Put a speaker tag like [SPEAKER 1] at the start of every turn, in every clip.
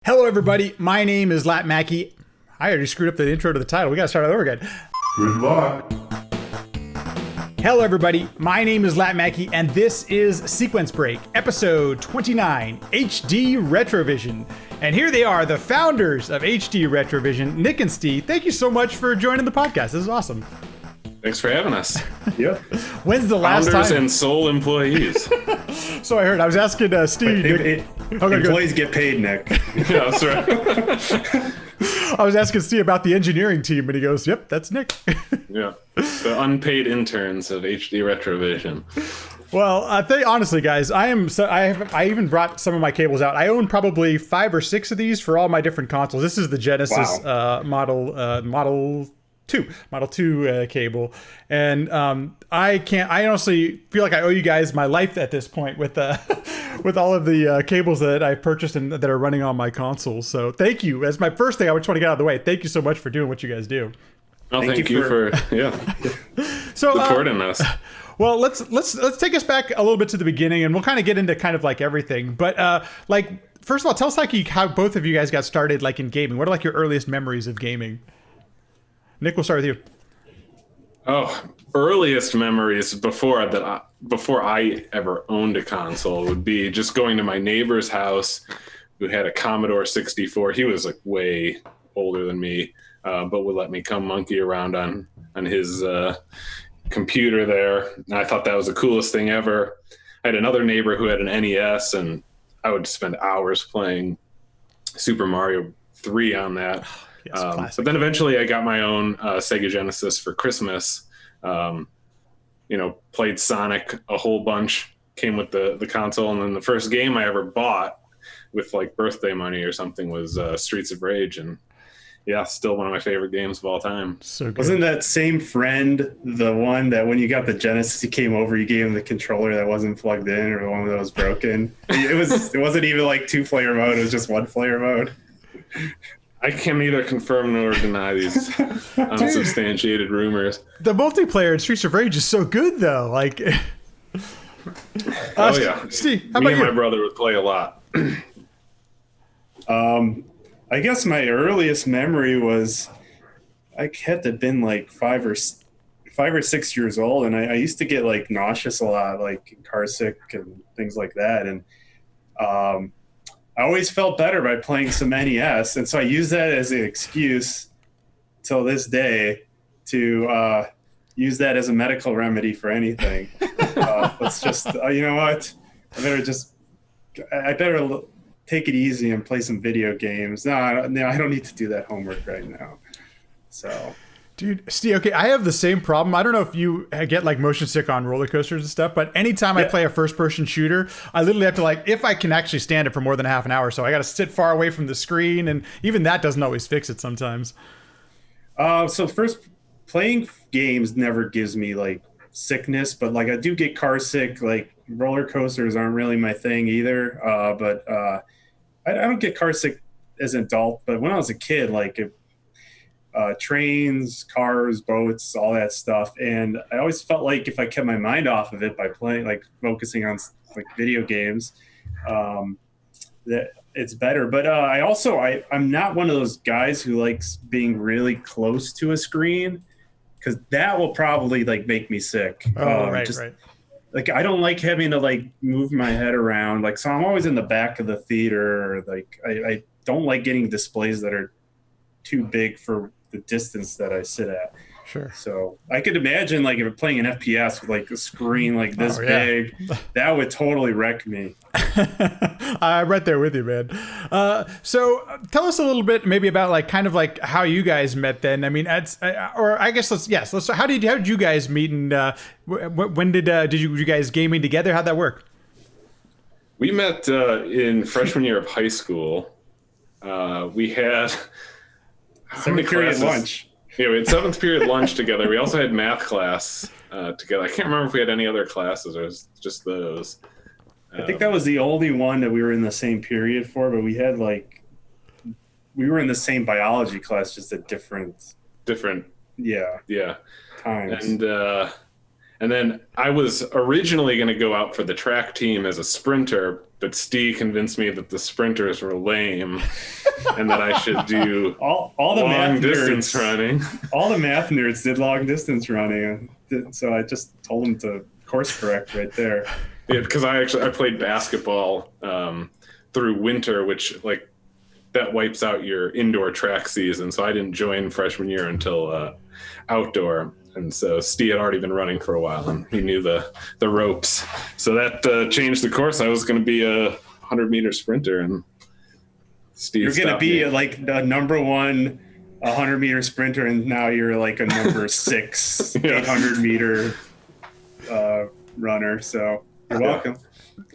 [SPEAKER 1] Hello, everybody. My name is Lat Mackey. I already screwed up the intro to the title. We got to start all over again.
[SPEAKER 2] Good luck.
[SPEAKER 1] Hello, everybody. My name is Lat Mackey, and this is Sequence Break, episode 29, HD Retrovision. And here they are, the founders of HD Retrovision, Nick and Steve. Thank you so much for joining the podcast. This is awesome.
[SPEAKER 3] Thanks for having us.
[SPEAKER 2] Yep.
[SPEAKER 1] When's the last
[SPEAKER 3] Founders
[SPEAKER 1] time?
[SPEAKER 3] and sole employees.
[SPEAKER 1] So I heard. I was asking Steve.
[SPEAKER 2] Employees get paid, Nick.
[SPEAKER 3] Yeah, that's right.
[SPEAKER 1] I was asking Steve about the engineering team, and he goes, "Yep, that's Nick."
[SPEAKER 3] Yeah, the unpaid interns of HD Retrovision.
[SPEAKER 1] Well, honestly, guys, I even brought some of my cables out. I own probably 5 or 6 of these for all my different consoles. This is the Genesis Model 2 cable, and I honestly feel like I owe you guys my life at this point with with all of the cables that I purchased and that are running on my console. So thank you. As my first thing, I just want to get out of the way. Thank you so much for doing what you guys do.
[SPEAKER 3] Well, thank you for supporting us.
[SPEAKER 1] Well, let's take us back a little bit to the beginning, and we'll kind of get into kind of like everything. But first of all, tell us how both of you guys got started in gaming. What are your earliest memories of gaming? Nick, we'll start with you.
[SPEAKER 3] Oh, earliest memories before I ever owned a console would be just going to my neighbor's house who had a Commodore 64. He was way older than me, but would let me come monkey around on his computer there. And I thought that was the coolest thing ever. I had another neighbor who had an NES, and I would spend hours playing Super Mario 3 on that. Yes, but then eventually I got my own Sega Genesis for Christmas. Played Sonic a whole bunch, came with the console, and then the first game I ever bought with birthday money or something was Streets of Rage, and yeah, still one of my favorite games of all time.
[SPEAKER 1] So good.
[SPEAKER 2] Wasn't that same friend the one that when you got the Genesis, he came over, you gave him the controller that wasn't plugged in or the one that was broken? It wasn't even 2-player mode; it was just 1-player mode.
[SPEAKER 3] I can neither confirm nor deny these unsubstantiated rumors.
[SPEAKER 1] The multiplayer in Streets of Rage is so good, though.
[SPEAKER 3] Oh yeah,
[SPEAKER 1] Steve, how
[SPEAKER 3] me
[SPEAKER 1] about
[SPEAKER 3] and
[SPEAKER 1] you?
[SPEAKER 3] my brother would play a lot.
[SPEAKER 2] I guess my earliest memory was I had to have been 5 or 6 years old, and I used to get nauseous a lot, car sick and things like that, and I always felt better by playing some NES, and so I use that as an excuse till this day to use that as a medical remedy for anything. Let's just, you know what? I better take it easy and play some video games. No, I don't need to do that homework right now. So.
[SPEAKER 1] Dude, Steve, okay, I have the same problem. I don't know if you get motion sick on roller coasters and stuff, but anytime I play a first-person shooter, I literally have to if I can actually stand it for more than half an hour, so I got to sit far away from the screen, and even that doesn't always fix it sometimes.
[SPEAKER 2] So first, playing games never gives me sickness, but I do get car sick. Roller coasters aren't really my thing either. But I don't get car sick as an adult, but when I was a kid, trains, cars, boats, all that stuff. And I always felt if I kept my mind off of it by playing, focusing on video games, that it's better. But I'm not one of those guys who likes being really close to a screen, because that will probably make me sick.
[SPEAKER 1] Right.
[SPEAKER 2] I don't like having to move my head around. So I'm always in the back of the theater. I don't like getting displays that are too big for the distance that I sit at.
[SPEAKER 1] Sure.
[SPEAKER 2] So I could imagine if I'm playing an FPS with a screen this big, that would totally wreck me.
[SPEAKER 1] I'm right there with you, man. So tell us a little bit maybe about how you guys met then. I mean, how did you guys meet, and when did you guys gaming together? How'd that work?
[SPEAKER 3] We met in freshman year of high school. We had how many classes?
[SPEAKER 2] Lunch.
[SPEAKER 3] Yeah, we had 7th period lunch together. We also had math class together. I can't remember if we had any other classes or just those.
[SPEAKER 2] I think that was the only one that we were in the same period for, but we had we were in the same biology class, just at different times.
[SPEAKER 3] And then I was originally going to go out for the track team as a sprinter, but Steve convinced me that the sprinters were lame and that I should do
[SPEAKER 2] all the
[SPEAKER 3] long
[SPEAKER 2] math
[SPEAKER 3] distance
[SPEAKER 2] nerds,
[SPEAKER 3] running.
[SPEAKER 2] All the math nerds did long distance running, so I just told them to course correct right there.
[SPEAKER 3] Yeah, because I played basketball through winter, which like that wipes out your indoor track season. So I didn't join freshman year until outdoor. And so Steve had already been running for a while, and he knew the ropes. So that changed the course. I was going to be a 100-meter sprinter, and Steve.
[SPEAKER 2] You're going to be like the number one 100-meter sprinter, and now you're like a number 6 800-meter runner. So you're welcome.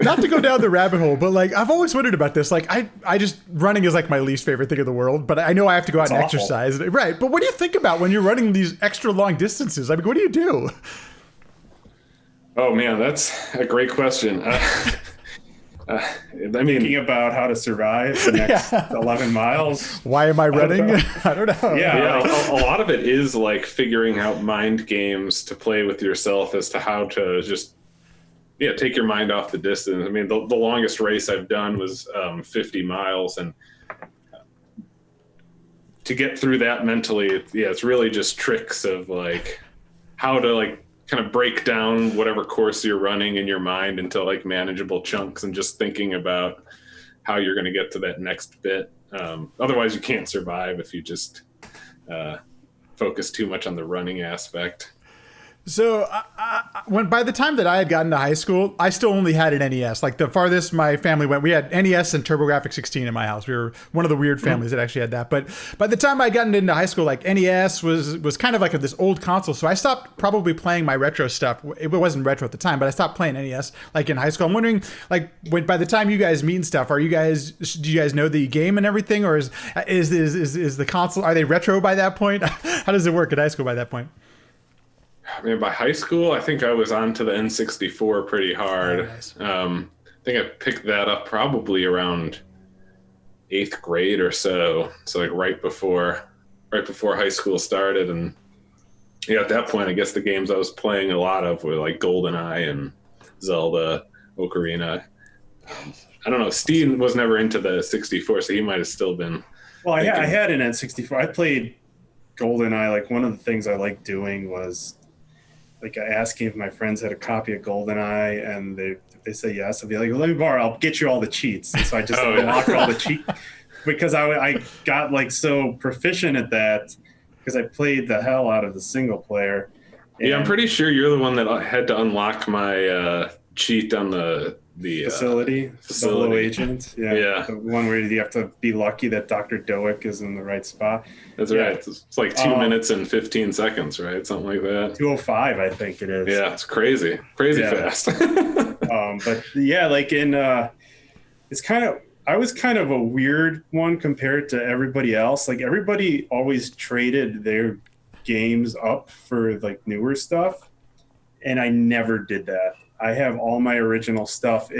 [SPEAKER 1] Not to go down the rabbit hole, but like I've always wondered about this. Like I just running is like my least favorite thing in the world, but I know I have to go out and exercise. Right. But what do you think about when you're running these extra long distances? I mean, what do you do?
[SPEAKER 3] Oh man, that's a great question. I mean,
[SPEAKER 2] thinking about how to survive the next 11 miles.
[SPEAKER 1] Why am I running? I don't know.
[SPEAKER 3] Yeah. A lot of it is like figuring out mind games to play with yourself as to how to just take your mind off the distance. I mean, the longest race I've done was 50 miles. And to get through that mentally, it's really just tricks of like how to like kind of break down whatever course you're running in your mind into like manageable chunks and just thinking about how you're going to get to that next bit. Otherwise, you can't survive if you just focus too much on the running aspect.
[SPEAKER 1] So by the time that I had gotten to high school, I still only had an NES. Like the farthest my family went, we had NES and TurboGrafx 16 in my house. We were one of the weird families that actually had that. But by the time I'd gotten into high school, like NES was kind of like this old console. So I stopped probably playing my retro stuff. It wasn't retro at the time, but I stopped playing NES like in high school. I'm wondering, like, by the time you guys meet and stuff, do you guys know the game and everything, or is the console, are they retro by that point? How does it work at high school by that point?
[SPEAKER 3] I mean, by high school, I think I was onto the N64 pretty hard.
[SPEAKER 1] Oh, nice.
[SPEAKER 3] I think I picked that up probably around 8th grade or so. So like right before high school started. And at that point, I guess the games I was playing a lot of were like GoldenEye and Zelda, Ocarina. I don't know. Steve was never into the 64, so he might have still been.
[SPEAKER 2] Well, I had an N64. I played GoldenEye. Like one of the things I liked doing was like asking if my friends had a copy of GoldenEye, and they say yes, I'd be like, well, let me borrow. I'll get you all the cheats. And so I just unlock all the cheats because I got like so proficient at that because I played the hell out of the single player. And
[SPEAKER 3] I'm pretty sure you're the one that had to unlock my cheat on the
[SPEAKER 2] facility. Solo agent. Yeah. The one where you have to be lucky that Dr. Doick is in the right spot.
[SPEAKER 3] That's right. It's like 2 minutes and 15 seconds, right? Something like that.
[SPEAKER 2] 2:05, I think it is.
[SPEAKER 3] Yeah, it's crazy fast.
[SPEAKER 2] But yeah, like it's I was kind of a weird one compared to everybody else. Like everybody always traded their games up for like newer stuff, and I never did that. I have all my original stuff.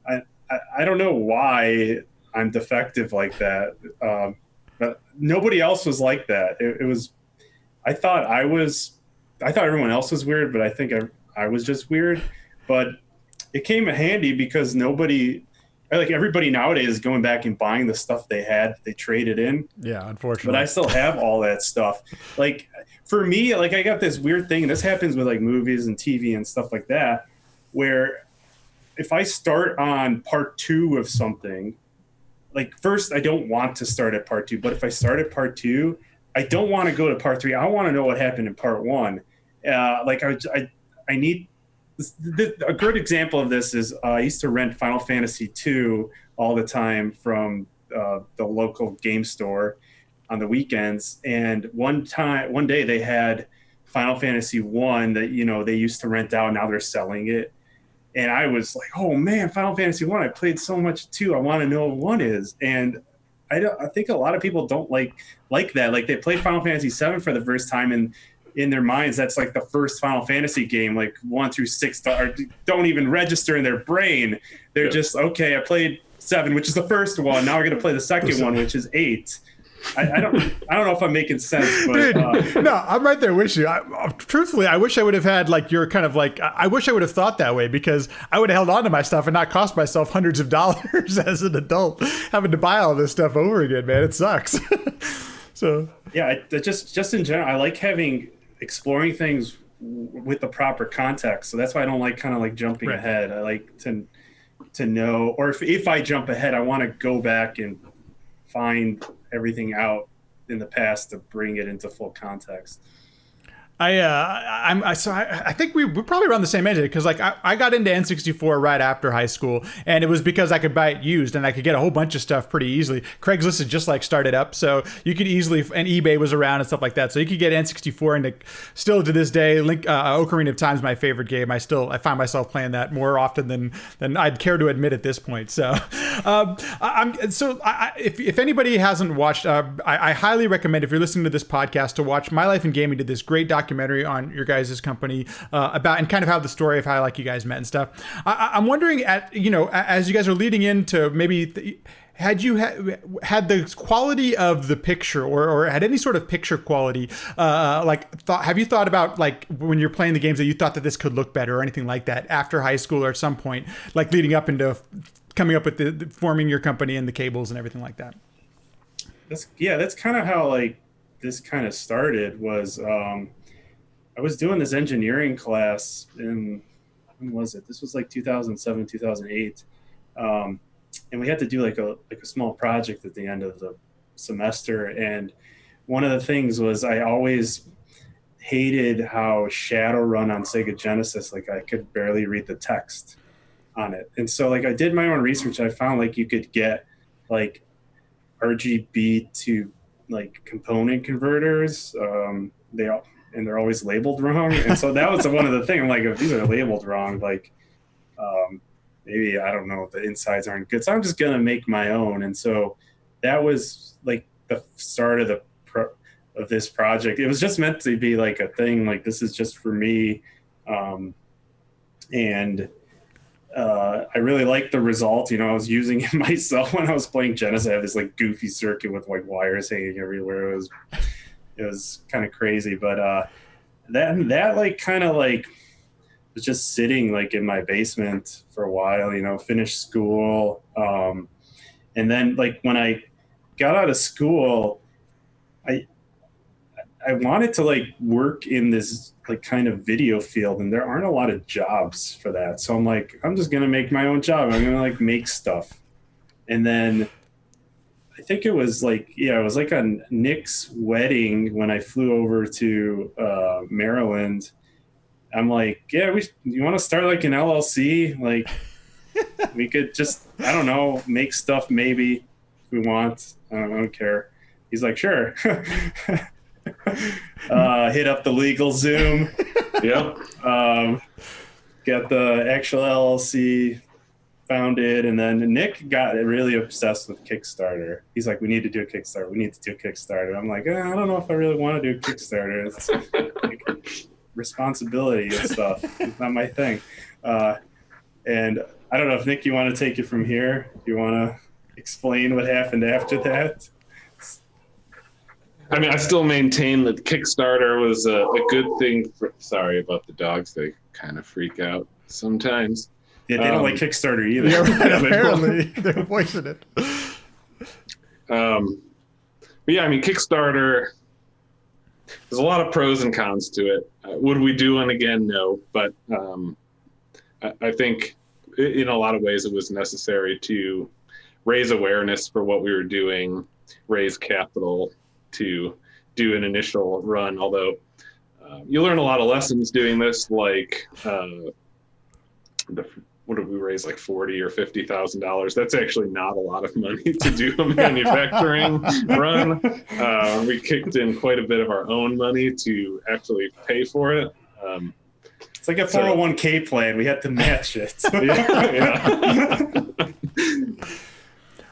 [SPEAKER 2] I don't know why I'm defective like that, but nobody else was like that. I thought everyone else was weird, but I think I was just weird. But it came in handy because everybody nowadays is going back and buying the stuff they traded in.
[SPEAKER 1] Yeah, unfortunately.
[SPEAKER 2] But I still have all that stuff. Like for me, like I got this weird thing, and this happens with like movies and TV and stuff like that, where if I start on part 2 of something, like first I don't want to start at part 2, but if I start at part 2, I don't want to go to part 3. I want to know what happened in part 1. Like I need a good example of this is I used to rent Final Fantasy 2 all the time from the local game store on the weekends, and one day they had Final Fantasy 1 that they used to rent out. Now they're selling it. And I was like, oh man, Final Fantasy 1, I played so much 2. I want to know what 1 is. And I think a lot of people don't like that. Like they play Final Fantasy 7 for the first time, and in their minds, that's like the first Final Fantasy game, like 1 through 6 don't even register in their brain. They're just, okay, I played 7, which is the first one. Now we're going to play the second one, which is 8. I don't know if I'm making sense, but
[SPEAKER 1] Dude, no, I'm right there with you. Truthfully, I wish I would have had like your kind of like, I wish I would have thought that way, because I would have held on to my stuff and not cost myself hundreds of dollars as an adult having to buy all this stuff over again, man. It sucks. So
[SPEAKER 2] yeah, just in general, I like exploring things with the proper context. So that's why I don't like kind of like jumping ahead. I like to know, or if I jump ahead, I want to go back and find everything out in the past to bring it into full context.
[SPEAKER 1] I think we're probably around the same age, because like I got into N64 right after high school, and it was because I could buy it used and I could get a whole bunch of stuff pretty easily. Craigslist had just like started up, so you could easily, and eBay was around and stuff like that, so you could get N64. And still to this day, Ocarina of Time is my favorite game. I find myself playing that more often than I'd care to admit at this point. So if anybody hasn't watched, I highly recommend, if you're listening to this podcast, to watch My Life in Gaming did this great documentary on your guys' company about, and kind of how the story of how like you guys met and stuff. I'm wondering, as you guys are leading into maybe had you had the quality of the picture, or had any sort of picture quality, have you thought about, like, when you're playing the games, that you thought that this could look better or anything like that after high school, or at some point like leading up into coming up with the forming your company and the cables and everything like that?
[SPEAKER 2] That's kind of how like this kind of started. Was I was doing this engineering class in, when was it? This was like 2007, 2008. And we had to do like a small project at the end of the semester. And one of the things was, I always hated how Shadowrun on Sega Genesis, like I could barely read the text on it. And so like I did my own research. I found like you could get like RGB to like component converters. They're always labeled wrong. And so that was one of the things. I'm like, if these are labeled wrong, like maybe, I don't know, the insides aren't good. So I'm just going to make my own. And so that was like the start of this project. It was just meant to be like a thing, like this is just for me. I really liked the result. I was using it myself when I was playing Genesis. I had this like goofy circuit with like wires hanging everywhere. It was kind of crazy, but that like kind of like was just sitting like in my basement for a while, finished school. And then like when I got out of school, I wanted to like work in this like kind of video field, and there aren't a lot of jobs for that. So I'm like, I'm just going to make my own job. I'm going to like make stuff. And then I think it was like, it was like a Nick's wedding when I flew over to Maryland. I'm like, you want to start like an LLC? Like we could just, I don't know, make stuff maybe if we want. I don't care. He's like, sure. Hit up the legal Zoom.
[SPEAKER 3] Yep.
[SPEAKER 2] Get the actual LLC founded, and then Nick got really obsessed with Kickstarter. He's like, we need to do a Kickstarter. I'm like, I don't know if I really want to do a Kickstarter. It's like responsibility and stuff. It's not my thing. And I don't know if Nick, you want to take it from here? Do you want to explain what happened after that?
[SPEAKER 3] I mean, I still maintain that Kickstarter was a good thing sorry about the dogs. They kind of freak out sometimes.
[SPEAKER 2] Yeah, they don't like Kickstarter either.
[SPEAKER 1] Yeah, right, apparently. They're voicing it.
[SPEAKER 3] But yeah, I mean, Kickstarter, there's a lot of pros and cons to it. Would we do one again? No. But I think in a lot of ways it was necessary to raise awareness for what we were doing, raise capital to do an initial run. Although you learn a lot of lessons doing this, like what did we raise, like $40,000 or $50,000? That's actually not a lot of money to do a manufacturing run. We kicked in quite a bit of our own money to actually pay for it.
[SPEAKER 2] It's like a 401k plan. We had to match it.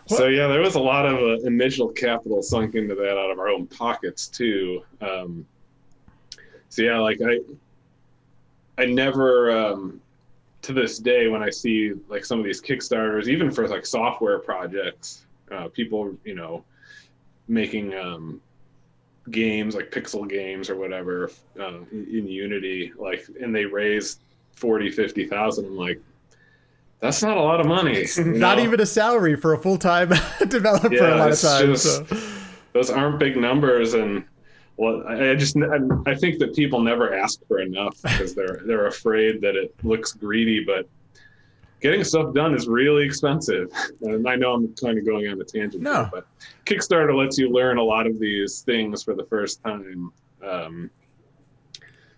[SPEAKER 3] So yeah, there was a lot of initial capital sunk into that out of our own pockets too. So yeah, like I never, to this day, when I see like some of these Kickstarters, even for like software projects, people, making games like pixel games or whatever in Unity, like, and they raised 40,000-50,000. I'm like, that's not a lot of money.
[SPEAKER 1] Not even a salary for a full-time developer a lot of times. So.
[SPEAKER 3] Those aren't big numbers, and well, I think that people never ask for enough because they're afraid that it looks greedy, but getting stuff done is really expensive. And I know I'm kind of going on a tangent here, but Kickstarter lets you learn a lot of these things for the first time.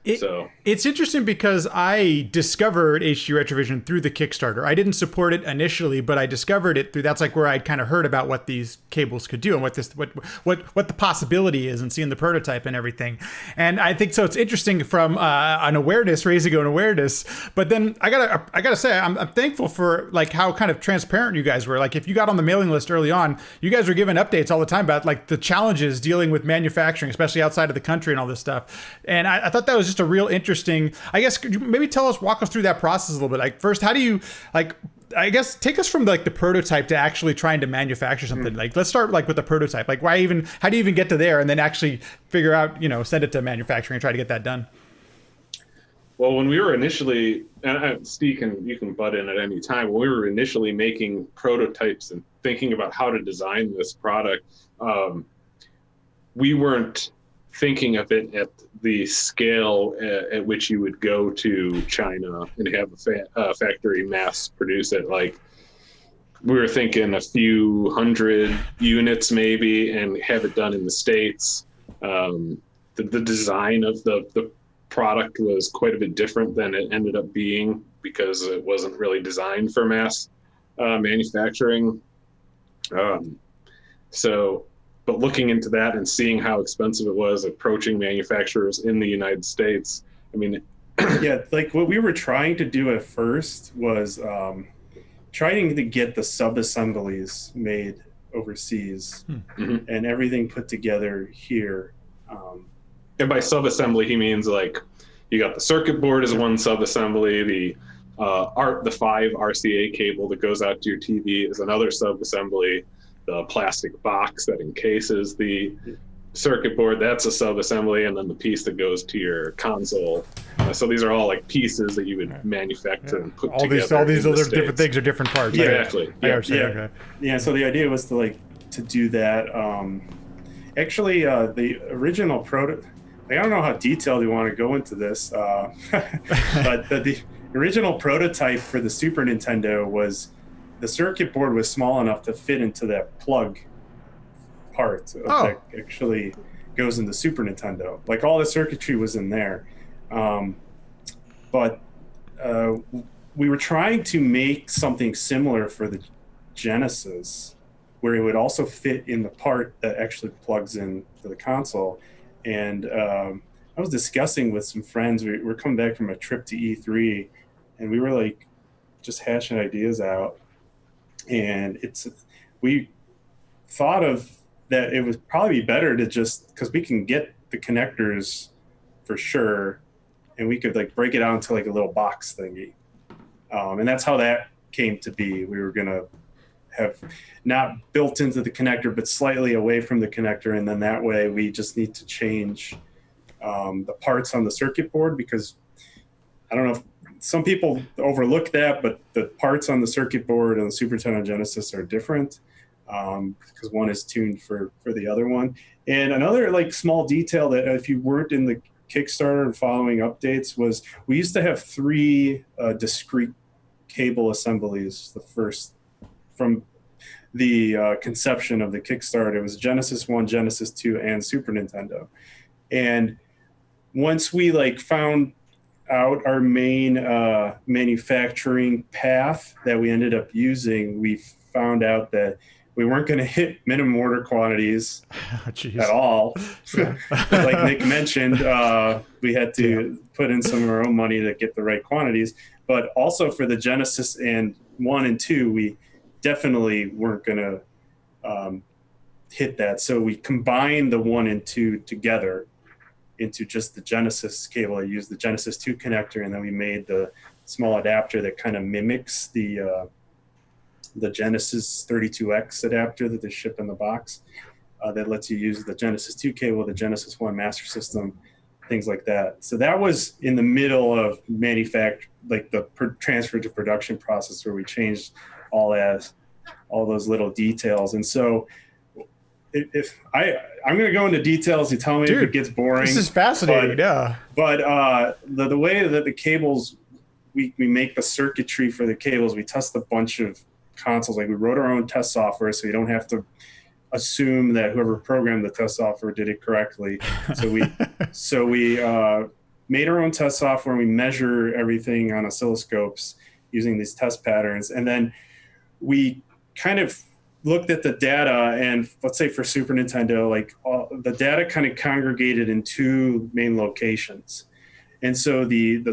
[SPEAKER 1] It's interesting because I discovered HD Retrovision through the Kickstarter. I didn't support it initially, but I discovered it through, that's like where I'd kind of heard about what these cables could do and what the possibility is, and seeing the prototype and everything. And I think so it's interesting from an awareness, raising an awareness. But then I gotta say I'm thankful for like how kind of transparent you guys were. Like if you got on the mailing list early on, you guys were giving updates all the time about like the challenges dealing with manufacturing, especially outside of the country and all this stuff. And I thought that was just a real interesting, I guess, could you maybe walk us through that process a little bit? Like first, how do you, like, I guess take us from like the prototype to actually trying to manufacture something. Like let's start like with the prototype. Like how do you even get to there and then actually figure out, send it to manufacturing and try to get that done?
[SPEAKER 3] Well, when we were initially, and Steve, you can butt in at any time, when we were initially making prototypes and thinking about how to design this product, we weren't thinking of it at the scale at which you would go to China and have a factory mass produce it. Like we were thinking a few hundred units maybe and have it done in the States. The design of the product was quite a bit different than it ended up being because it wasn't really designed for mass manufacturing. But looking into that and seeing how expensive it was, approaching manufacturers in the United States, I mean,
[SPEAKER 2] yeah, like what we were trying to do at first was trying to get the sub-assemblies made overseas and everything put together here.
[SPEAKER 3] And by sub-assembly, he means like you got the circuit board as one sub-assembly, the 5 RCA cable that goes out to your TV is another sub-assembly. The plastic box that encases the circuit board, that's a sub-assembly, and then the piece that goes to your console. So these are all like pieces that you would manufacture and put together.
[SPEAKER 1] All these other different things are different parts.
[SPEAKER 3] Exactly.
[SPEAKER 2] Yeah. So the idea was to do that. Actually, the original prototype. I don't know how detailed you want to go into this, but the original prototype for the Super Nintendo was. The circuit board was small enough to fit into that plug part that actually goes in the Super Nintendo. Like all the circuitry was in there. But we were trying to make something similar for the Genesis, where it would also fit in the part that actually plugs in to the console. And I was discussing with some friends. We were coming back from a trip to E3, and we were like just hashing ideas out. And we thought of that it would probably be better to just, because we can get the connectors for sure, and we could like break it out into like a little box thingy. And that's how that came to be. We were going to have not built into the connector, but slightly away from the connector. And then that way we just need to change the parts on the circuit board, because I don't know if some people overlook that, but the parts on the circuit board and the Super Nintendo Genesis are different because one is tuned for the other one. And another like small detail that if you weren't in the Kickstarter and following updates was we used to have 3 discrete cable assemblies. The first from the conception of the Kickstarter, it was Genesis 1, Genesis 2, and Super Nintendo. And once we like found out our main manufacturing path that we ended up using, we found out that we weren't going to hit minimum order quantities at all. Like Nick mentioned, we had to put in some of our own money to get the right quantities. But also for the Genesis and 1 and 2, we definitely weren't going to hit that. So we combined the 1 and 2 together into just the Genesis cable. I used the Genesis 2 connector, and then we made the small adapter that kind of mimics the Genesis 32X adapter that they ship in the box. that lets you use the Genesis 2 cable, the Genesis 1 master system, things like that. So that was in the middle of like the transfer to production process where we changed all those little details. And so if I'm going to go into details, you tell me if it gets boring.
[SPEAKER 1] This is fascinating.
[SPEAKER 2] But the way that the cables, we make the circuitry for the cables, we test a bunch of consoles. Like we wrote our own test software, so you don't have to assume that whoever programmed the test software did it correctly. So we made our own test software, and we measure everything on oscilloscopes using these test patterns. And then we kind of looked at the data, and let's say for Super Nintendo, like the data kind of congregated in two main locations. And so the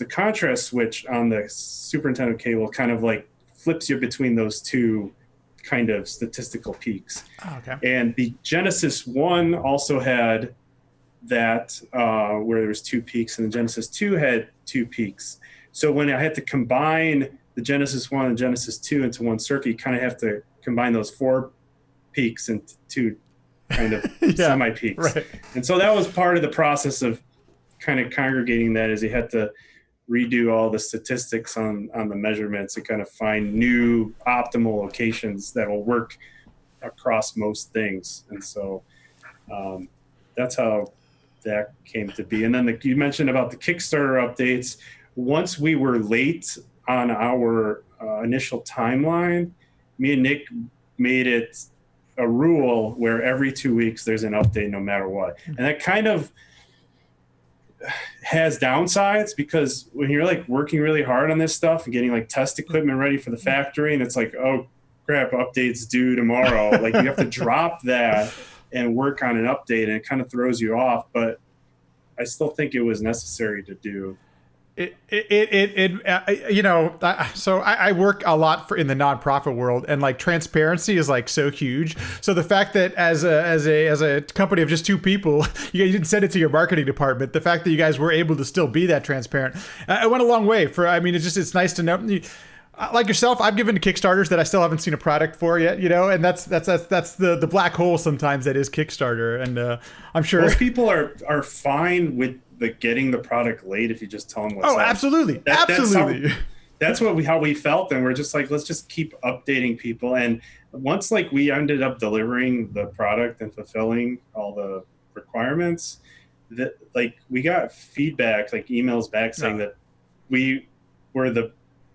[SPEAKER 2] contrast switch on the Super Nintendo cable kind of like flips you between those two kind of statistical peaks.
[SPEAKER 1] Oh, okay.
[SPEAKER 2] And the Genesis 1 also had that where there was two peaks, and the Genesis 2 had two peaks. So when I had to combine the Genesis 1 and Genesis 2 into one circuit, you kind of have to combine those four peaks into two kind of semi-peaks.
[SPEAKER 1] Right.
[SPEAKER 2] And so that was part of the process of kind of congregating that, is you had to redo all the statistics on the measurements and kind of find new optimal locations that will work across most things. And so that's how that came to be. And then you mentioned about the Kickstarter updates. Once we were late on our initial timeline, me and Nick made it a rule where every 2 weeks there's an update no matter what. And that kind of has downsides, because when you're like working really hard on this stuff and getting like test equipment ready for the factory, and it's like, oh crap, update's due tomorrow. Like you have to drop that and work on an update, and it kind of throws you off. But I still think it was necessary to do.
[SPEAKER 1] So I work a lot in the nonprofit world, and like transparency is like so huge. So the fact that as a company of just two people, you didn't send it to your marketing department. The fact that you guys were able to still be that transparent, it went a long way. It's nice to know. Like yourself, I've given to Kickstarters that I still haven't seen a product for yet, and that's the black hole sometimes that is Kickstarter. And I'm sure
[SPEAKER 2] most people are fine with getting the product late if you just tell them what's up.
[SPEAKER 1] Absolutely. Absolutely.
[SPEAKER 2] That's how we felt. And we're just like, let's just keep updating people. And once like we ended up delivering the product and fulfilling all the requirements, that like we got feedback, like emails back saying that we were the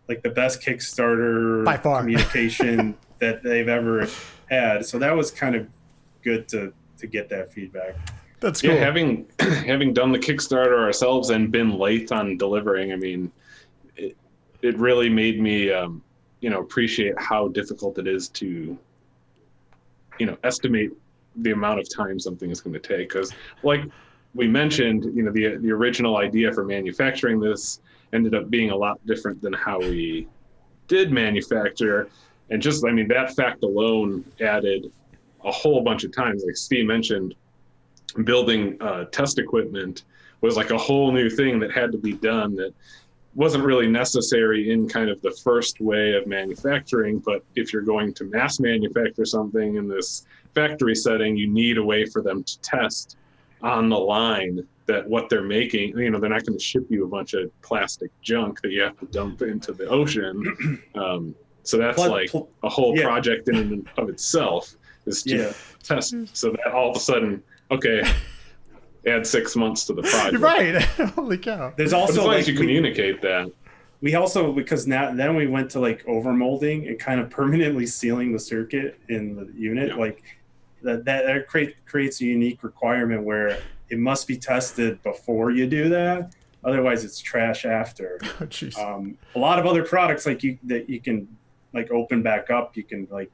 [SPEAKER 2] best Kickstarter
[SPEAKER 1] by far
[SPEAKER 2] communication that they've ever had. So that was kind of good to get that feedback.
[SPEAKER 1] That's cool.
[SPEAKER 3] Yeah, having done the Kickstarter ourselves and been late on delivering, I mean, it really made me, appreciate how difficult it is to, estimate the amount of time something is going to take. Because, like we mentioned, the original idea for manufacturing this ended up being a lot different than how we did manufacture, and that fact alone added a whole bunch of times. Like Steve mentioned, building test equipment was like a whole new thing that had to be done that wasn't really necessary in kind of the first way of manufacturing. But if you're going to mass manufacture something in this factory setting, you need a way for them to test on the line that what they're making, they're not going to ship you a bunch of plastic junk that you have to dump into the ocean. So that's a whole project in and of itself, is to test. So that all of a sudden, okay, add 6 months to the project.
[SPEAKER 1] Right. Holy cow.
[SPEAKER 2] There's also,
[SPEAKER 3] as long as you communicate that.
[SPEAKER 2] We also, because then we went to like overmolding and kind of permanently sealing the circuit in the unit. Yeah. Like that creates a unique requirement where it must be tested before you do that. Otherwise it's trash after.
[SPEAKER 1] Oh,
[SPEAKER 2] a lot of other products that you can like open back up, you can like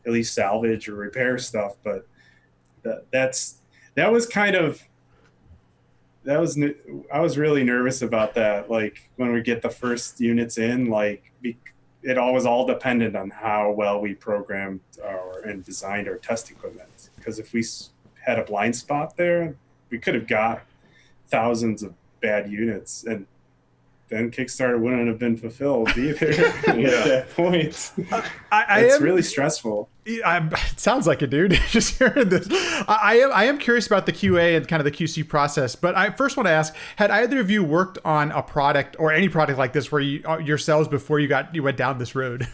[SPEAKER 2] at least salvage or repair stuff. But I was really nervous about that. Like when we get the first units in, like it was all dependent on how well we programmed and designed our test equipment. Because if we had a blind spot there, we could have got thousands of bad units. And then Kickstarter wouldn't have been fulfilled either at that point. It's really stressful.
[SPEAKER 1] It sounds like it, dude. Just hearing this, I am curious about the QA and kind of the QC process. But I first want to ask: had either of you worked on a product or any product like this, where you yourselves before you went down this road?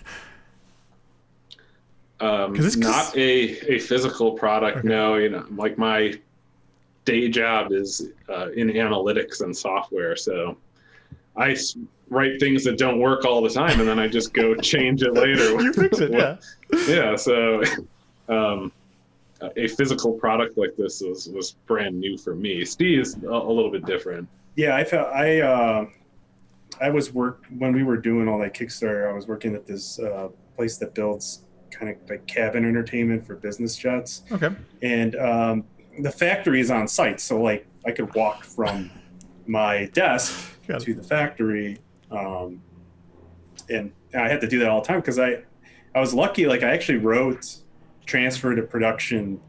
[SPEAKER 3] It's not a physical product. Okay. No, like my day job is in analytics and software, so I write things that don't work all the time, and then I just go change it later.
[SPEAKER 1] You fix it, yeah.
[SPEAKER 3] Yeah, so a physical product like this was brand new for me. Steve's a little bit different.
[SPEAKER 2] Yeah, I was when we were doing all that Kickstarter, I was working at this place that builds kind of like cabin entertainment for business jets.
[SPEAKER 1] Okay.
[SPEAKER 2] And the factory is on site, so like I could walk from my desk to the factory, and I had to do that all the time because I was lucky. Like I actually wrote transfer to production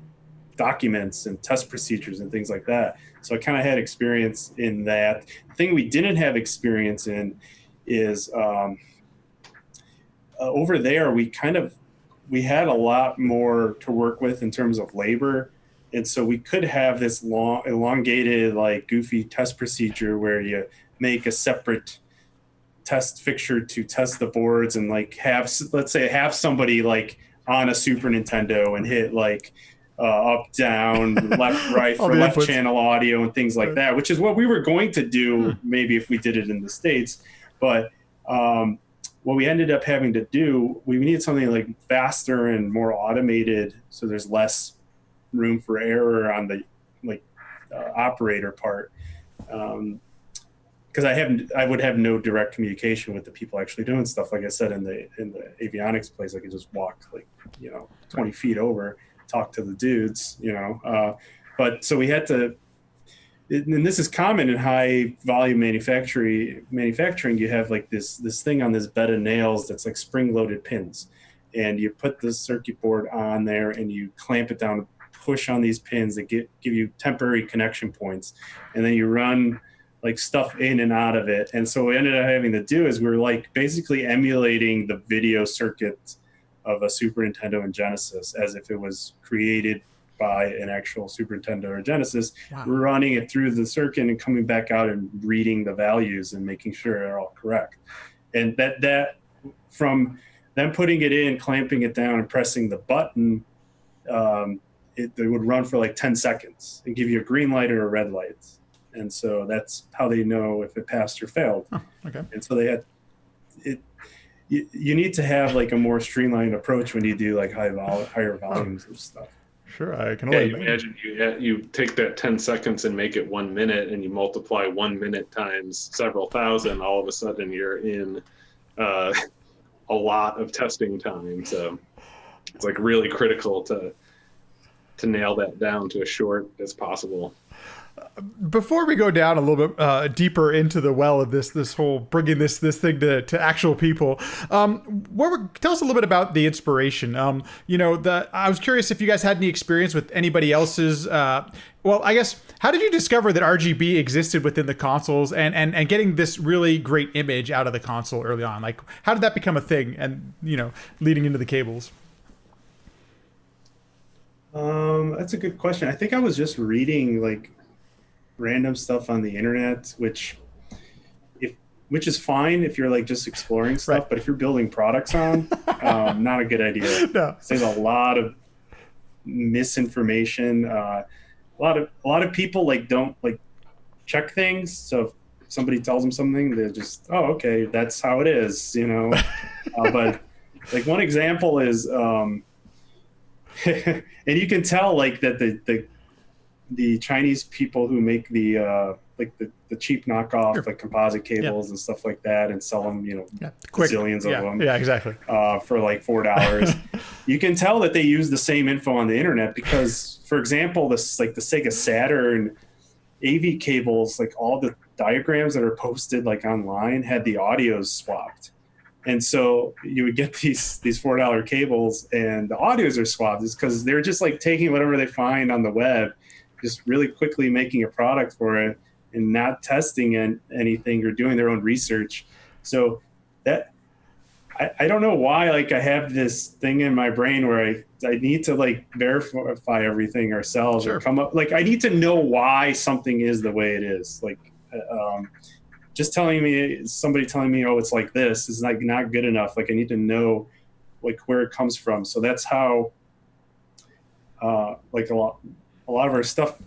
[SPEAKER 2] documents and test procedures and things like that. So I kind of had experience in that. The thing we didn't have experience in is over there we had a lot more to work with in terms of labor. And so we could have this long, elongated, like goofy test procedure where you make a separate test fixture to test the boards and like have somebody like on a Super Nintendo and hit like up, down, left, right for left inputs. Channel audio and things like that, which is what we were going to do maybe if we did it in the States. But what we ended up having to do, we needed something like faster and more automated, so there's less room for error on the operator part. Because I would have no direct communication with the people actually doing stuff. Like I said, in the avionics place, I could just walk 20 feet over, talk to the dudes, But so we had to, and this is common in high volume manufacturing. You have like this thing on this bed of nails that's like spring loaded pins, and you put the circuit board on there and you clamp it down, push on these pins that give you temporary connection points, and then you run like stuff in and out of it. And so what we ended up having to do is we were like basically emulating the video circuit of a Super Nintendo and Genesis as if it was created by an actual Super Nintendo or Genesis. Wow. We're running it through the circuit and coming back out and reading the values and making sure they're all correct. And that from them putting it in, clamping it down and pressing the button, it would run for like 10 seconds and give you a green light or a red light. And so that's how they know if it passed or failed.
[SPEAKER 1] Oh, okay.
[SPEAKER 2] And so they had it. You need to have like a more streamlined approach when you do like higher volumes of stuff.
[SPEAKER 1] Sure, I can only
[SPEAKER 3] imagine you take that 10 seconds and make it 1 minute, and you multiply 1 minute times several thousand. All of a sudden, you're in a lot of testing time. So it's like really critical to nail that down to as short as possible.
[SPEAKER 1] Before we go down a little bit deeper into the well of this whole bringing this thing to actual people, tell us a little bit about the inspiration. I was curious if you guys had any experience with anybody else's. I guess, how did you discover that RGB existed within the consoles and getting this really great image out of the console early on? Like, how did that become a thing? And leading into the cables.
[SPEAKER 2] That's a good question. I think I was just reading like random stuff on the internet, which is fine if you're like just exploring stuff, right. But if you're building products on, not a good idea.
[SPEAKER 1] No.
[SPEAKER 2] There's a lot of misinformation. A lot of people like don't like check things. So if somebody tells them something, they're just, oh, okay, that's how it is, But like one example is, and you can tell like that the Chinese people who make the cheap knockoff like composite cables and stuff like that and sell them, zillions of them.
[SPEAKER 1] Yeah, exactly.
[SPEAKER 2] For like $4. You can tell that they use the same info on the internet because, for example, this like the Sega Saturn AV cables, like all the diagrams that are posted like online had the audios swapped. And so you would get these $4 cables and the audios are swapped. It's because they're just like taking whatever they find on the web, just really quickly making a product for it, and not testing anything or doing their own research. So that I don't know why, like I have this thing in my brain where I need to like verify everything ourselves or come up, like I need to know why something is the way it is. Like just somebody telling me, oh, it's like this is like not good enough. Like I need to know like where it comes from. So that's how like a lot of our stuff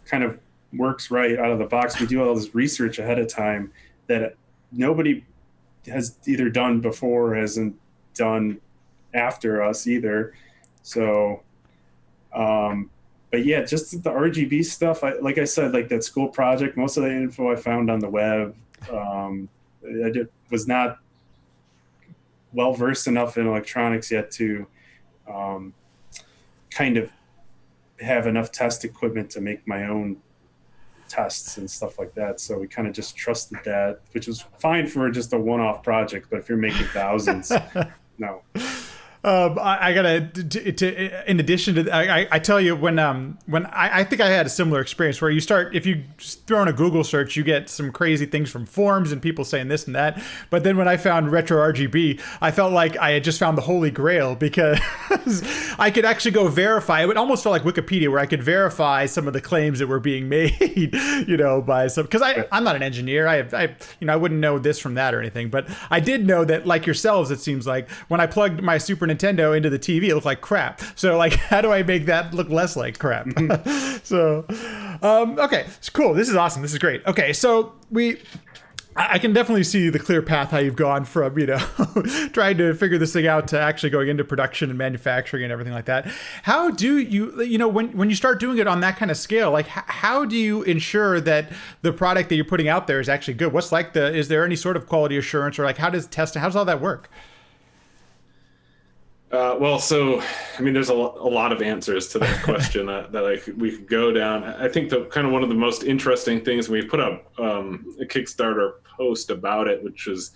[SPEAKER 2] kind of works right out of the box. We do all this research ahead of time that nobody has either done before or hasn't done after us either. So, but yeah, just the RGB stuff. Like I said, like that school project, most of the info I found on the web. Was not well versed enough in electronics yet to kind of have enough test equipment to make my own tests and stuff like that. So we kind of just trusted that, which was fine for just a one-off project. But if you're making thousands, no.
[SPEAKER 1] I gotta, in addition to, I tell you, when I think I had a similar experience where if you throw in a Google search, you get some crazy things from forums and people saying this and that. But then when I found Retro RGB, I felt like I had just found the holy grail, because I could actually go verify. It almost felt like Wikipedia, where I could verify some of the claims that were being made, by some, because I'm not an engineer. I wouldn't know this from that or anything, but I did know that, like yourselves, it seems like when I plugged my Super Nintendo into the TV, it looked like crap. So like, how do I make that look less like crap? So, okay, it's cool. This is awesome. This is great. Okay, so I can definitely see the clear path how you've gone from, trying to figure this thing out to actually going into production and manufacturing and everything like that. How do you, when you start doing it on that kind of scale, like how do you ensure that the product that you're putting out there is actually good? What's like is there any sort of quality assurance, or like how does all that work?
[SPEAKER 3] So, I mean, there's a lot of answers to that question that we could go down. I think the kind of one of the most interesting things, we put up a Kickstarter post about it, which was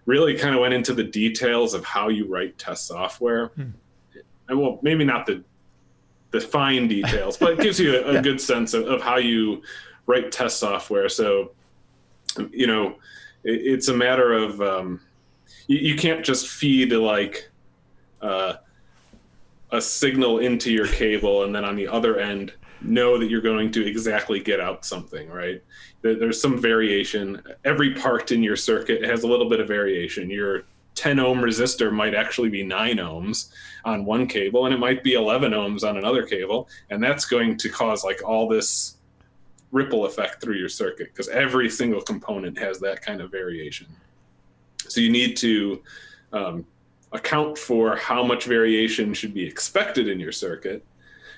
[SPEAKER 3] really kind of went into the details of how you write test software. And well, maybe not the fine details, but it gives you a good sense of how you write test software. So, it's a matter of, you can't just feed a signal into your cable and then on the other end know that you're going to exactly get out something, right? There's some variation. Every part in your circuit has a little bit of variation. Your 10 ohm resistor might actually be 9 ohms on one cable, and it might be 11 ohms on another cable, and that's going to cause like all this ripple effect through your circuit, because every single component has that kind of variation. So you need to account for how much variation should be expected in your circuit.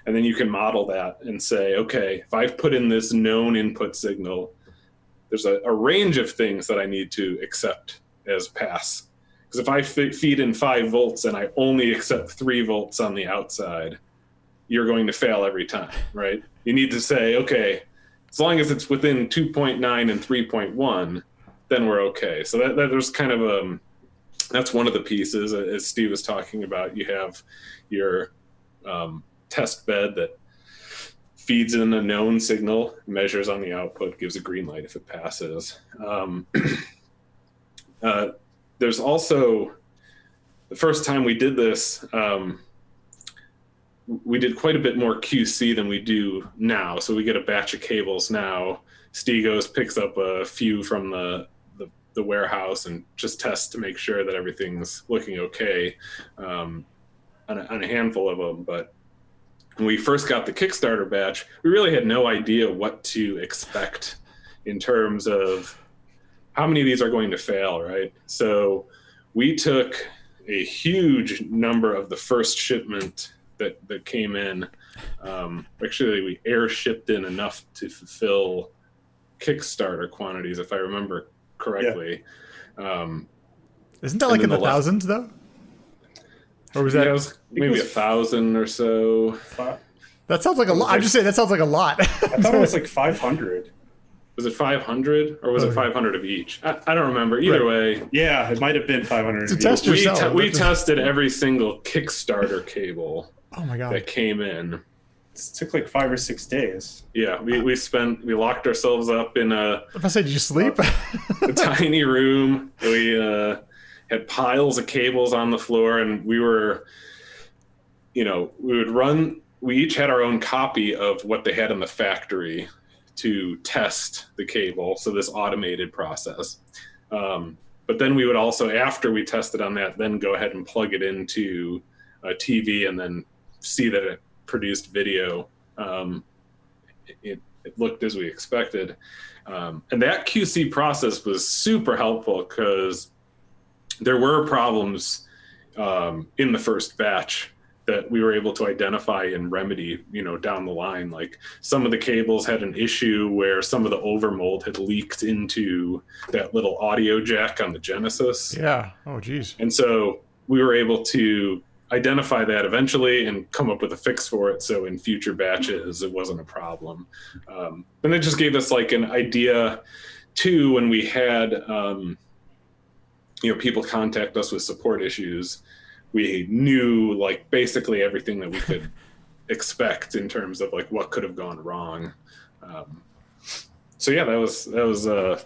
[SPEAKER 3] And then you can model that and say, okay, if I've put in this known input signal, there's a range of things that I need to accept as pass. Because if I feed in 5 volts and I only accept 3 volts on the outside, you're going to fail every time, right? You need to say, okay, as long as it's within 2.9 and 3.1, then we're okay. So that there's kind of that's one of the pieces, as Steve was talking about. You have your test bed that feeds in a known signal, measures on the output, gives a green light if it passes. There's also, the first time we did this, we did quite a bit more QC than we do now. So we get a batch of cables now. Steve goes, picks up a few from the warehouse and just tests to make sure that everything's looking okay on a handful of them. But when we first got the Kickstarter batch, we really had no idea what to expect in terms of how many of these are going to fail, right? So we took a huge number of the first shipment that came in. Actually, we air shipped in enough to fulfill Kickstarter quantities, if I remember correctly.
[SPEAKER 1] Yeah. Isn't that like in the thousands though? Or was that?
[SPEAKER 3] Yeah, it was maybe 1,000 or so.
[SPEAKER 1] That sounds like a lot. I'm just saying that sounds like a lot.
[SPEAKER 2] I thought it was like 500.
[SPEAKER 3] Was it 500 or was it 500 of each? I don't remember. Either way.
[SPEAKER 2] Yeah, it might have been 500.
[SPEAKER 1] To test yourself.
[SPEAKER 3] We tested every single Kickstarter cable
[SPEAKER 1] oh my God.
[SPEAKER 3] that came in.
[SPEAKER 2] took like 5 or 6 days.
[SPEAKER 3] Yeah, we locked ourselves up in
[SPEAKER 1] If I said, did you sleep?
[SPEAKER 3] a tiny room. We had piles of cables on the floor, and we each had our own copy of what they had in the factory to test the cable. So this automated process. But then we would also, after we tested on that, then go ahead and plug it into a TV and then see that it produced video. It looked as we expected. And that QC process was super helpful because there were problems in the first batch that we were able to identify and remedy, down the line. Like some of the cables had an issue where some of the overmold had leaked into that little audio jack on the Genesis.
[SPEAKER 1] Yeah. Oh, geez.
[SPEAKER 3] And so we were able to identify that eventually and come up with a fix for it. So in future batches, it wasn't a problem. And it just gave us like an idea too, when we had, people contact us with support issues, we knew like basically everything that we could expect in terms of like what could have gone wrong. So yeah, that was a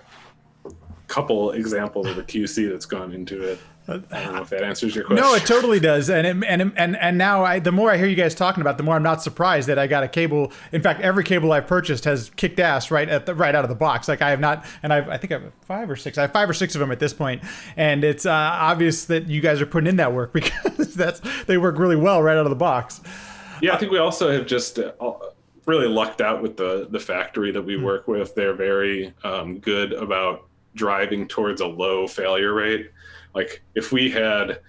[SPEAKER 3] couple examples of the QC that's gone into it. I don't know if that answers your question.
[SPEAKER 1] No, it totally does. And now the more I hear you guys talking about it, the more I'm not surprised that I got a cable. In fact, every cable I've purchased has kicked ass right out of the box. Like I have not, and I think I have 5 or 6. I have 5 or 6 of them at this point, and it's obvious that you guys are putting in that work because they work really well right out of the box.
[SPEAKER 3] Yeah, I think we also have just really lucked out with the factory that we work with. They're very good about driving towards a low failure rate. Like if we had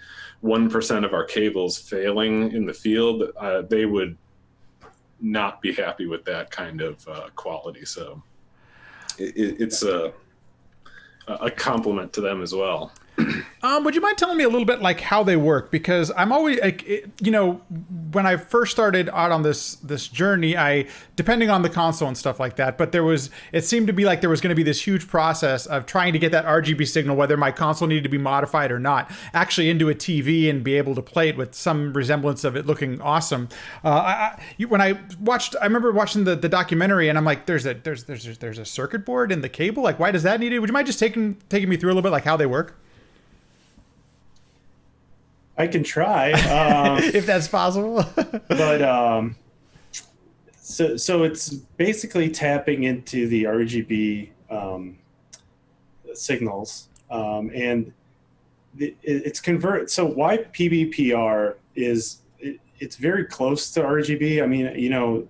[SPEAKER 3] 1% of our cables failing in the field, they would not be happy with that kind of quality. So it's a compliment to them as well.
[SPEAKER 1] Would you mind telling me a little bit like how they work? Because I'm always like, when I first started out on this journey, depending on the console and stuff like that, but it seemed to be like there was going to be this huge process of trying to get that RGB signal, whether my console needed to be modified or not, actually into a TV and be able to play it with some resemblance of it looking awesome. I remember watching the documentary, and I'm like, there's a circuit board in the cable. Like, why does that need it? Would you mind just taking me through a little bit like how they work?
[SPEAKER 2] I can try.
[SPEAKER 1] If that's possible.
[SPEAKER 2] But so it's basically tapping into the RGB signals, and it's convert. So YPBPR it's very close to RGB. I mean,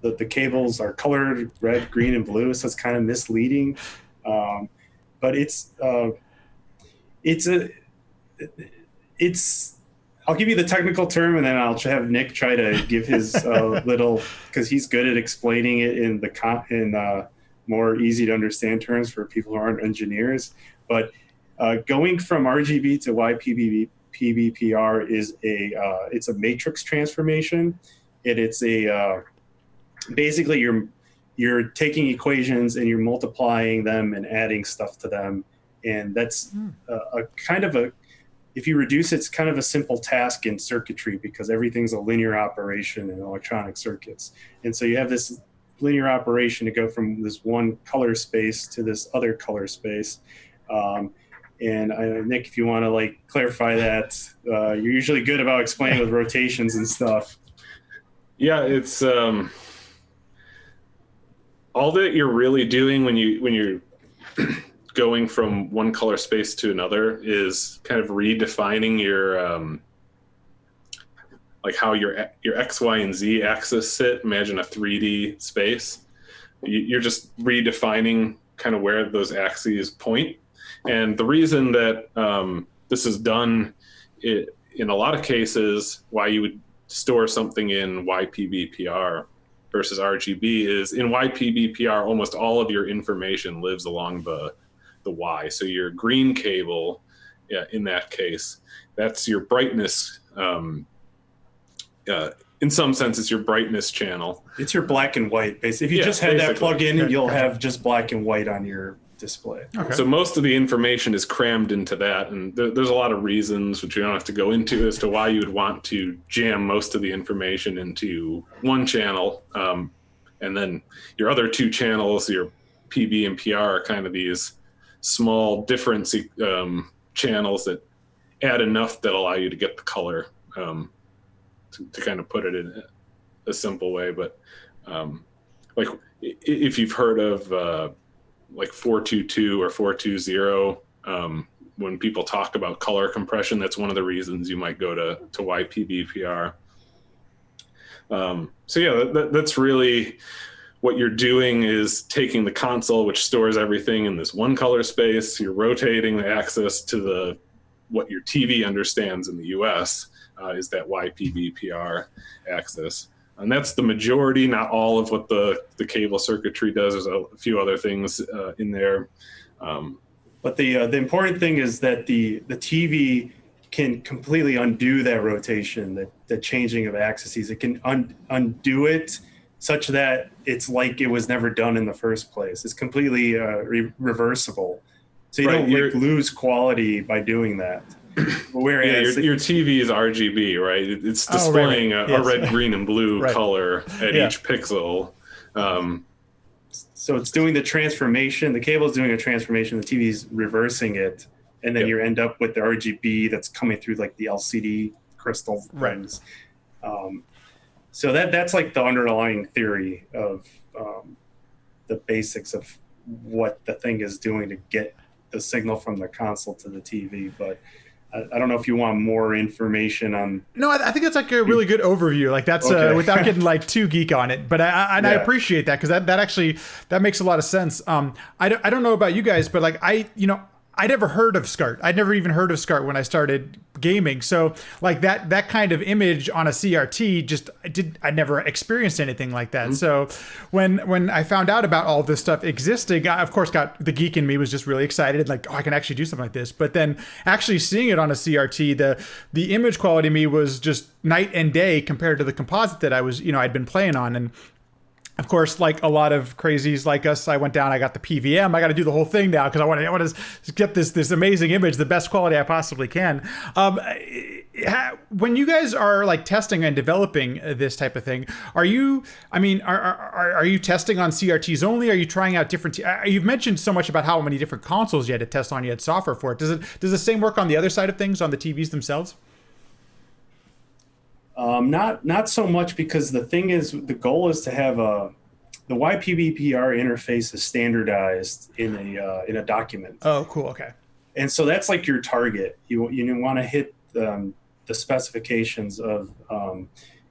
[SPEAKER 2] the cables are colored red, green, and blue, so it's kind of misleading. But I'll give you the technical term, and then I'll have Nick try to give his little, because he's good at explaining it in more easy to understand terms for people who aren't engineers. But going from RGB to YPBPR is it's a matrix transformation, and it's basically you're taking equations and you're multiplying them and adding stuff to them, and that's if you reduce it, it's kind of a simple task in circuitry because everything's a linear operation in electronic circuits. And so you have this linear operation to go from this one color space to this other color space. And Nick, if you want to clarify that, you're usually good about explaining with rotations and stuff.
[SPEAKER 3] Yeah, it's all that you're really doing when you're going from one color space to another is kind of redefining your how your X, Y, and Z axis sit. Imagine a 3D space. You're just redefining kind of where those axes point. And the reason that this is done in a lot of cases, why you would store something in YPBPR versus RGB is in YPBPR, almost all of your information lives along the Y. So your green cable, in that case, that's your brightness. In some sense, it's your brightness channel.
[SPEAKER 2] It's your black and white. Basically, if you just had that plug in, you'll have just black and white on your display.
[SPEAKER 1] Okay.
[SPEAKER 3] So most of the information is crammed into that, and there's a lot of reasons, which we don't have to go into, as to why you would want to jam most of the information into one channel, and then your other two channels, your PB and PR, are kind of these small different channels that add enough that allow you to get the color, to kind of put it in a simple way. But like if you've heard of like 422 or 420, when people talk about color compression, that's one of the reasons you might go to YPBPR. So yeah, that's really what you're doing, is taking the console, which stores everything in this one color space. You're rotating the axis to what your TV understands in the US, is that YPBPR axis. And that's the majority, not all of what the cable circuitry does. There's a few other things in there.
[SPEAKER 2] But the important thing is that the TV can completely undo that rotation, the changing of axes. It can undo it such that it's like it was never done in the first place. It's completely reversible. So you don't lose quality by doing that. Whereas
[SPEAKER 3] your TV is RGB, right? It's displaying a red, green, and blue color at each pixel.
[SPEAKER 2] So it's doing the transformation. The cable is doing a transformation. The TV is reversing it, and then you end up with the RGB that's coming through like the LCD crystal rings. So that's like the underlying theory of the basics of what the thing is doing to get the signal from the console to the TV. But I don't know if you want more information on.
[SPEAKER 1] No, I think that's like a really good overview. Like that's without getting like too geek on it. But I appreciate that, because that actually makes a lot of sense. I don't know about you guys, but like I never heard of SCART. I'd never even heard of SCART when I started gaming. So like that kind of image on a CRT, I never experienced anything like that. Mm-hmm. So when I found out about all this stuff existing, I of course got the geek in me was just really excited, like, oh, I can actually do something like this. But then actually seeing it on a CRT, the image quality of me was just night and day compared to the composite that I'd been playing on. And of course, like a lot of crazies like us, I went down, I got the PVM. I got to do the whole thing now because I want to get this amazing image, the best quality I possibly can. When you guys are like testing and developing this type of thing, are you testing on CRTs only? Are you trying out different? You've mentioned so much about how many different consoles you had to test on. You had software for it. Does the same work on the other side of things, on the TVs themselves?
[SPEAKER 2] Not so much, because the thing is, the goal is to have the YPBPR interface is standardized in a document.
[SPEAKER 1] Oh, cool. Okay.
[SPEAKER 2] And so that's like your target. You want to hit the specifications of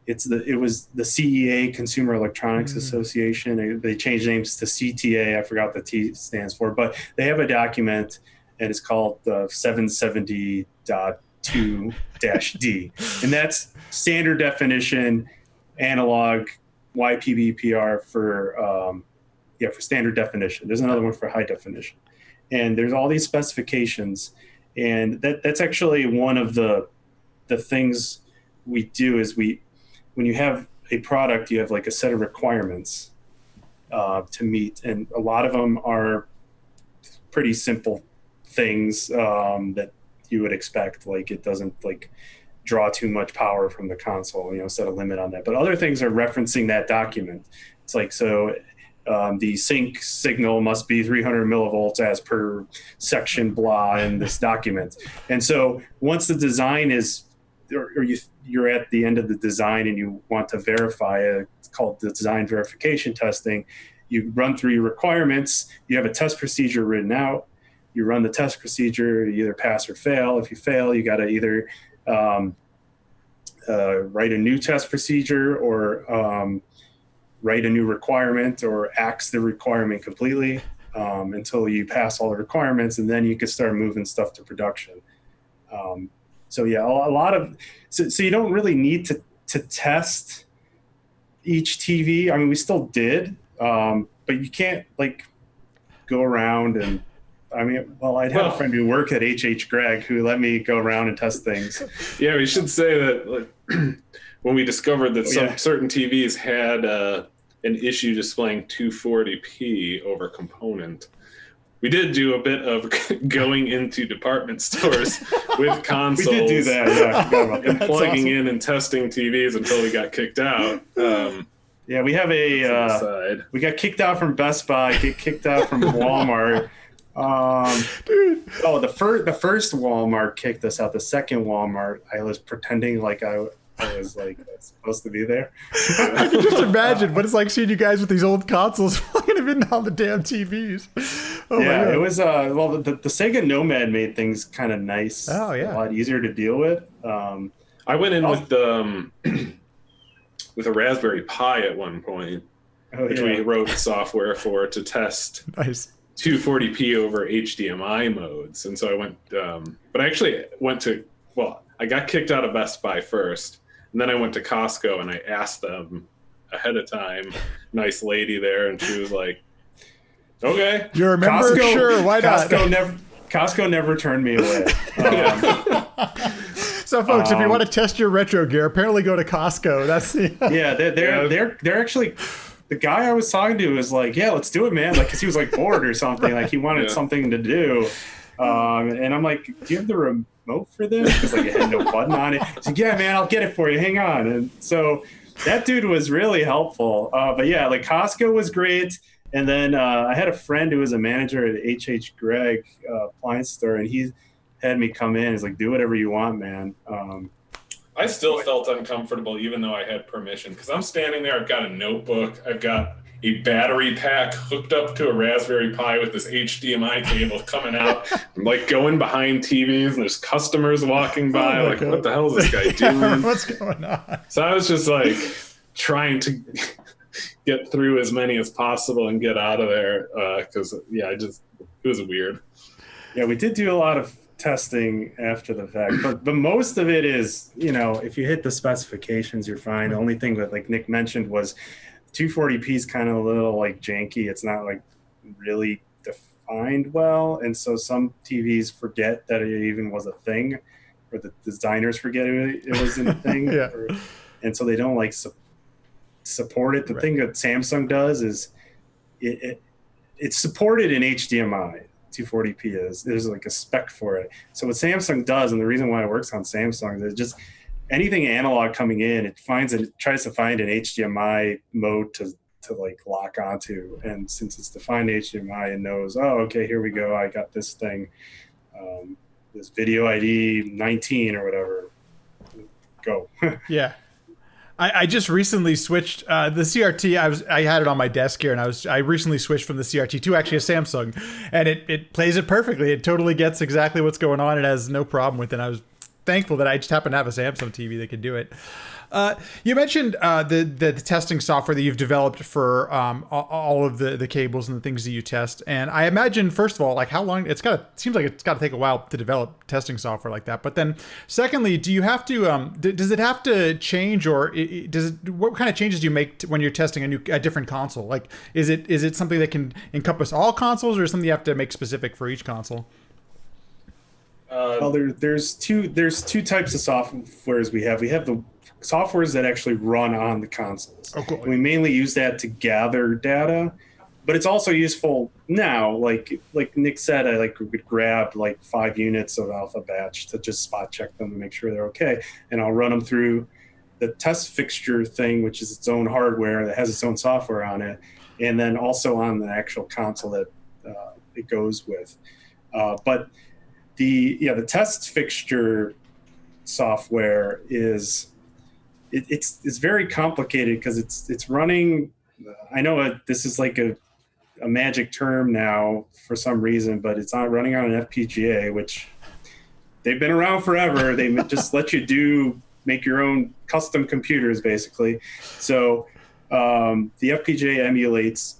[SPEAKER 2] it was the CEA, Consumer Electronics Association. They changed names to CTA. I forgot what the T stands for, but they have a document and it's called 770.2-D, and that's standard definition analog YPBPR for standard definition. There's another one for high definition, and there's all these specifications, and that's actually one of the things we do is when you have a product, you have like a set of requirements to meet, and a lot of them are pretty simple things that you would expect, like it doesn't like draw too much power from the console, set a limit on that. But other things are referencing that document. It's like, so the sync signal must be 300 millivolts as per section blah in this document. And so once the design is, or you're at the end of the design and you want to verify it, it's called the design verification testing. You run through your requirements, you have a test procedure written out, you run the test procedure, you either pass or fail. If you fail, you got to either write a new test procedure or write a new requirement or axe the requirement completely until you pass all the requirements, and then you can start moving stuff to production. So yeah, a lot of, so you don't really need to test each TV. I mean, we still did, but you can't like go around and, I mean, well, I'd have a friend who worked at H.H. Gregg who let me go around and test things.
[SPEAKER 3] Yeah, we should say that like, when we discovered that certain TVs had an issue displaying 240p over component, we did do a bit of going into department stores with consoles.
[SPEAKER 2] We did do that, yeah. I forgot about that.
[SPEAKER 3] And plugging
[SPEAKER 1] awesome.
[SPEAKER 3] in and testing TVs until we got kicked out.
[SPEAKER 2] Yeah, we have we got kicked out from Best Buy, get kicked out from Walmart. The first Walmart kicked us out. The second Walmart, I was pretending like I was like supposed to be there.
[SPEAKER 1] I can just imagine what it's like seeing you guys with these old consoles plugging them in on the damn TVs. Oh
[SPEAKER 2] yeah,
[SPEAKER 1] my God.
[SPEAKER 2] it was the Sega Nomad made things kind of nice.
[SPEAKER 1] Oh, yeah.
[SPEAKER 2] A lot easier to deal with.
[SPEAKER 3] I went in with a Raspberry Pi at one point, which we wrote software for to test
[SPEAKER 1] Nice.
[SPEAKER 3] 240p over HDMI modes. And so I went, but I actually I got kicked out of Best Buy first, and then I went to Costco and I asked them ahead of time, nice lady there, and she was like, okay.
[SPEAKER 1] You're a member?
[SPEAKER 2] Costco,
[SPEAKER 1] Sure, why not?
[SPEAKER 2] Costco never turned me away.
[SPEAKER 1] So, folks, if you want to test your retro gear, apparently go to Costco. That's
[SPEAKER 2] they're actually. The guy I was talking to was like, "Yeah, let's do it, man!" Like, cause he was like bored or something. Like he wanted something to do, and I'm like, "Do you have the remote for this?" Because like it had no button on it. He's like, "Yeah, man, I'll get it for you. Hang on." And so that dude was really helpful. But yeah, like Costco was great. And then I had a friend who was a manager at H.H. Gregg appliance store, and he had me come in. He's like, "Do whatever you want, man."
[SPEAKER 3] I still felt uncomfortable even though I had permission, because I'm standing there, I've got a notebook, I've got a battery pack hooked up to a Raspberry Pi with this HDMI cable coming out. I'm like going behind TVs and there's customers walking by. Like, God. What the hell is this guy doing?
[SPEAKER 1] What's going on?
[SPEAKER 3] So I was just like trying to get through as many as possible and get out of there because, it was weird.
[SPEAKER 2] Yeah, we did do a lot of testing after the fact, but most of it is, if you hit the specifications, you're fine. The only thing that, like Nick mentioned, was 240p is kind of a little like janky. It's not like really defined well, and so some TVs forget that it even was a thing, or the designers forget it wasn't a thing.
[SPEAKER 1] Yeah.
[SPEAKER 2] And so they don't like support it. The thing that Samsung does is it's supported in HDMI. 240p is. There's like a spec for it. So what Samsung does, and the reason why it works on Samsung, is just anything analog coming in, it tries to find an HDMI mode to like lock onto. And since it's defined HDMI, it knows, oh, okay, here we go. I got this thing, this video ID 19 or whatever. Go.
[SPEAKER 1] Yeah. I just recently switched the CRT. I had it on my desk here, and I recently switched from the CRT to actually a Samsung, and it plays it perfectly. It totally gets exactly what's going on. It has no problem with it. I was thankful that I just happen to have a Samsung TV that could do it. You mentioned the testing software that you've developed for all of the cables and the things that you test. And I imagine, first of all, like how long seems like it's got to take a while to develop testing software like that. But then secondly, do you have to, does it have to change, or what kind of changes do you make when you're testing a different console? Like, is it something that can encompass all consoles, or something you have to make specific for each console?
[SPEAKER 2] Well, there's two types of softwares we have. We have the softwares that actually run on the consoles.
[SPEAKER 1] Oh, cool.
[SPEAKER 2] We mainly use that to gather data, but it's also useful now. Like Nick said, I would grab like 5 units of alpha batch to just spot check them and make sure they're okay, and I'll run them through the test fixture thing, which is its own hardware that has its own software on it, and then also on the actual console that it goes with. But the test fixture software is it's very complicated because it's running. I know this is like a magic term now for some reason, but it's not running on an FPGA, which they've been around forever. They just let you make your own custom computers basically. So the FPGA emulates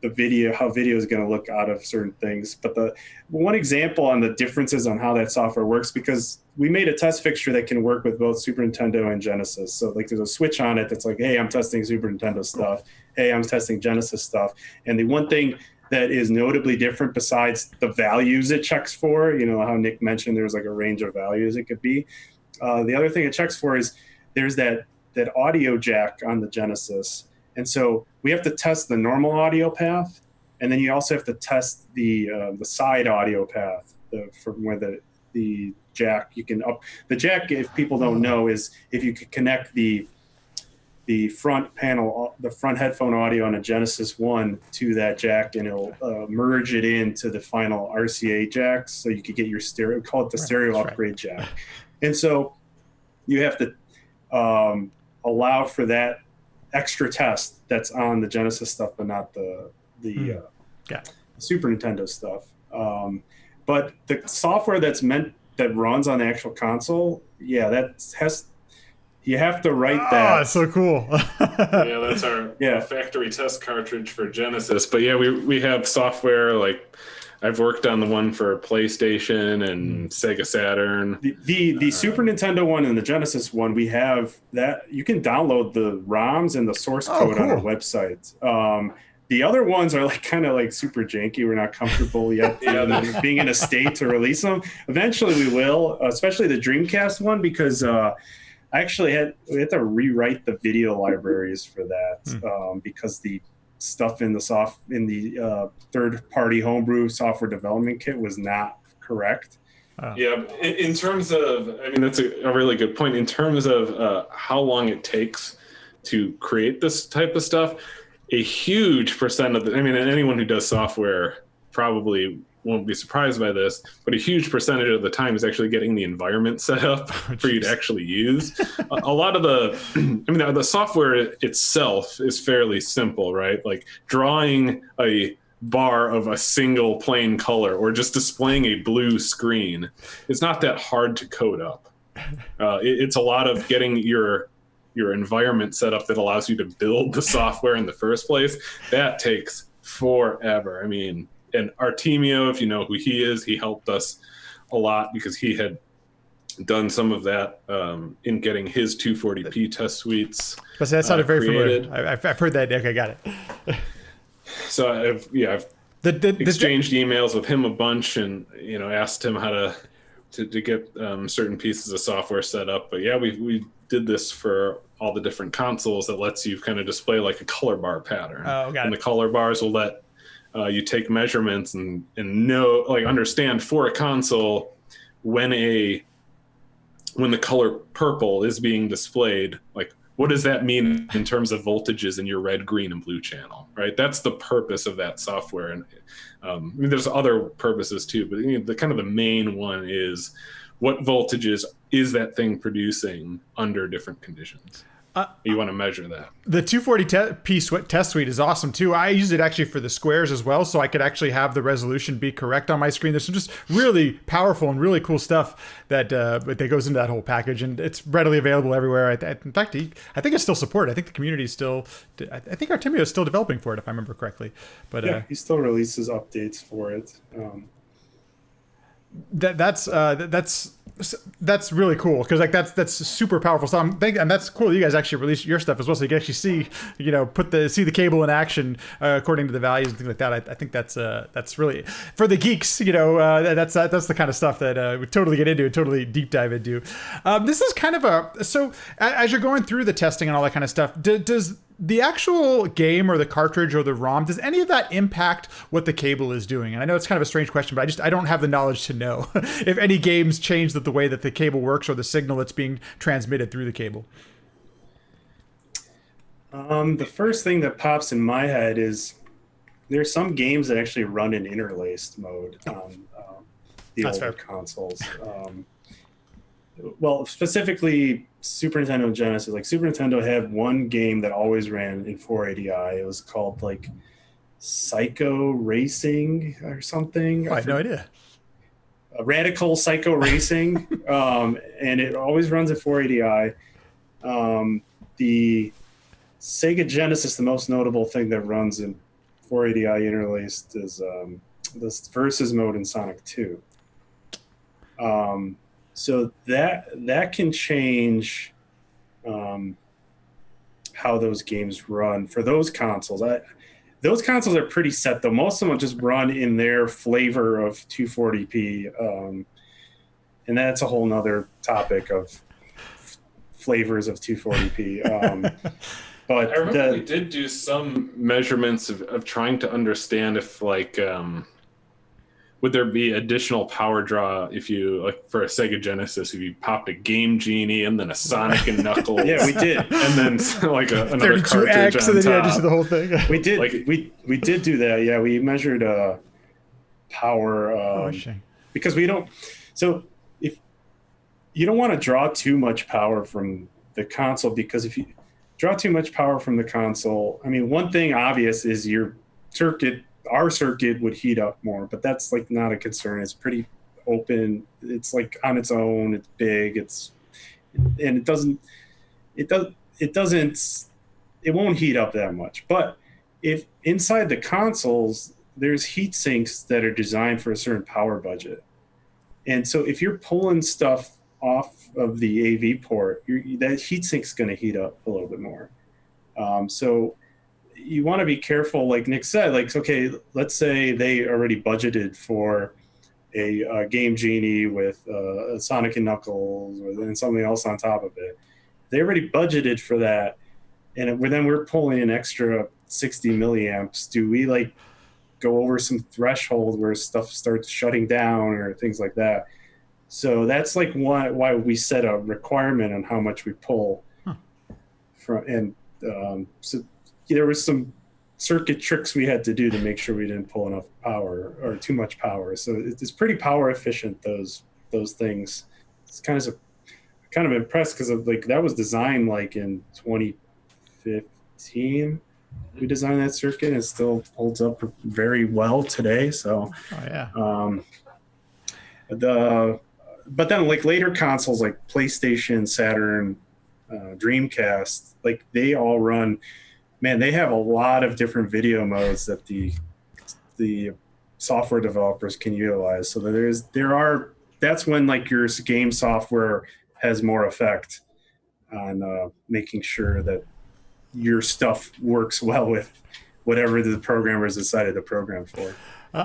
[SPEAKER 2] how video is going to look out of certain things. But the one example on the differences on how that software works, because we made a test fixture that can work with both Super Nintendo and Genesis. So like there's a switch on it that's like, hey, I'm testing Super Nintendo stuff. Hey, I'm testing Genesis stuff. And the one thing that is notably different besides the values it checks for, how Nick mentioned there's like a range of values it could be. The other thing it checks for is there's that audio jack on the Genesis. And so we have to test the normal audio path, and then you also have to test the side audio path from where the jack you can up the jack. If people don't know, is if you could connect the front panel, the front headphone audio on a Genesis 1 to that jack, and it'll merge it into the final RCA jacks, so you could get your stereo. Call it the stereo upgrade jack, and so you have to allow for that extra test that's on the Genesis stuff, but not the Super Nintendo stuff. But the software that runs on the actual console, you have to write that.
[SPEAKER 1] Oh, it's so cool.
[SPEAKER 3] Yeah, that's our factory test cartridge for Genesis. But yeah, we have software like I've worked on the one for PlayStation and Sega Saturn.
[SPEAKER 2] The Super Nintendo one and the Genesis one, we have that. You can download the ROMs and the source code on our website. The other ones are kind of super janky. We're not comfortable yet being in a state to release them. Eventually we will, especially the Dreamcast one, because we had to rewrite the video libraries for that because the stuff in the third-party homebrew software development kit was not correct.
[SPEAKER 3] Yeah, in terms of, that's a really good point. In terms of how long it takes to create this type of stuff, a huge percent of and anyone who does software probably won't be surprised by this, but a huge percentage of the time is actually getting the environment set up for you to actually use. A lot of the software itself is fairly simple, right? Like drawing a bar of a single plain color or just displaying a blue screen. It's not that hard to code up. It's a lot of getting your environment set up that allows you to build the software in the first place. That takes forever. And Artemio, if you know who he is, he helped us a lot because he had done some of that in getting his 240p test suites.
[SPEAKER 1] But that sounded very familiar. I've heard that. Okay, got it.
[SPEAKER 3] So I've exchanged emails with him a bunch, and asked him how to get certain pieces of software set up. But yeah, we did this for all the different consoles that lets you kind of display like a color bar pattern.
[SPEAKER 1] Oh, got it.
[SPEAKER 3] And the color bars will let you take measurements and know, understand for a console when the color purple is being displayed, what does that mean in terms of voltages in your red, green, and blue channel, right? That's the purpose of that software. And there's other purposes too, but the kind of the main one is what voltages is that thing producing under different conditions. You want to measure that.
[SPEAKER 1] The 240p test suite is awesome too. I use it actually for the squares as well, so I could actually have the resolution be correct on my screen. There's some just really powerful and really cool stuff that goes into that whole package, and it's readily available everywhere. In fact, I think it's still supported. I think the community is still. I think Artemio is still developing for it, if I remember correctly. But
[SPEAKER 2] yeah, he still releases updates for it. That's really cool because that's super powerful stuff. And that's cool. You guys actually release your stuff as well, so you can actually see see the cable in action according to the values and things like that. I think that's really for the geeks. That's the kind of stuff that we totally get into and totally deep dive into. This is kind of so as you're going through the testing and all that kind of stuff. Does the actual game or the cartridge or the ROM, does any of that impact what the cable is doing? And I know it's kind of a strange question, but I don't have the knowledge to know if any games change the way that the cable works or the signal that's being transmitted through the cable. The first thing that pops in my head is there's some games that actually run in interlaced mode on the older consoles. Well, specifically Super Nintendo and Genesis. Super Nintendo had one game that always ran in 480i. It was called Psycho Racing or something.
[SPEAKER 1] I had no idea.
[SPEAKER 2] Radical Psycho Racing, and it always runs at 480i. The Sega Genesis, the most notable thing that runs in 480i interlaced is this Versus mode in Sonic 2. So that can change how those games run for those consoles. Those consoles are pretty set, though. Most of them will just run in their flavor of 240p, and that's a whole nother topic of flavors of 240p. But
[SPEAKER 3] I remember we did do some measurements of trying to understand if like would there be additional power draw if you like for a Sega Genesis if you popped a Game Genie and then a Sonic and Knuckles.
[SPEAKER 2] Yeah, we did,
[SPEAKER 3] and then like another
[SPEAKER 1] 32X,
[SPEAKER 3] cartridge on
[SPEAKER 1] and then
[SPEAKER 3] top.
[SPEAKER 1] yeah, just the whole thing.
[SPEAKER 2] We did. Like, we did do that. Yeah, we measured power because we don't. So if you don't want to draw too much power from the console, because if you draw too much power from the console, I mean, one thing obvious is your circuit. Our circuit would heat up more, but that's like not a concern. It's pretty open. It's like on its own. It's big. It won't heat up that much. But if inside the consoles, there's heat sinks that are designed for a certain power budget. And so if you're pulling stuff off of the AV port, that heat sink's going to heat up a little bit more. So you want to be careful, like Nick said, like, okay, let's say they already budgeted for a Game Genie with a Sonic and Knuckles or then something else on top of it. They already budgeted for that. And then we're pulling an extra 60 milliamps. Do we like go over some threshold where stuff starts shutting down or things like that? So that's like why we set a requirement on how much we pull from. And so there was some circuit tricks we had to do to make sure we didn't pull enough power or too much power. So it's pretty power efficient, those things. It's kind of impressed because of like that was designed like in 2015. We designed that circuit and it still holds up very well today. So but then like later consoles like PlayStation, Saturn, Dreamcast, like they all run. Man, they have a lot of different video modes that the software developers can utilize. So that's when like your game software has more effect on making sure that your stuff works well with whatever the programmers decided to program for.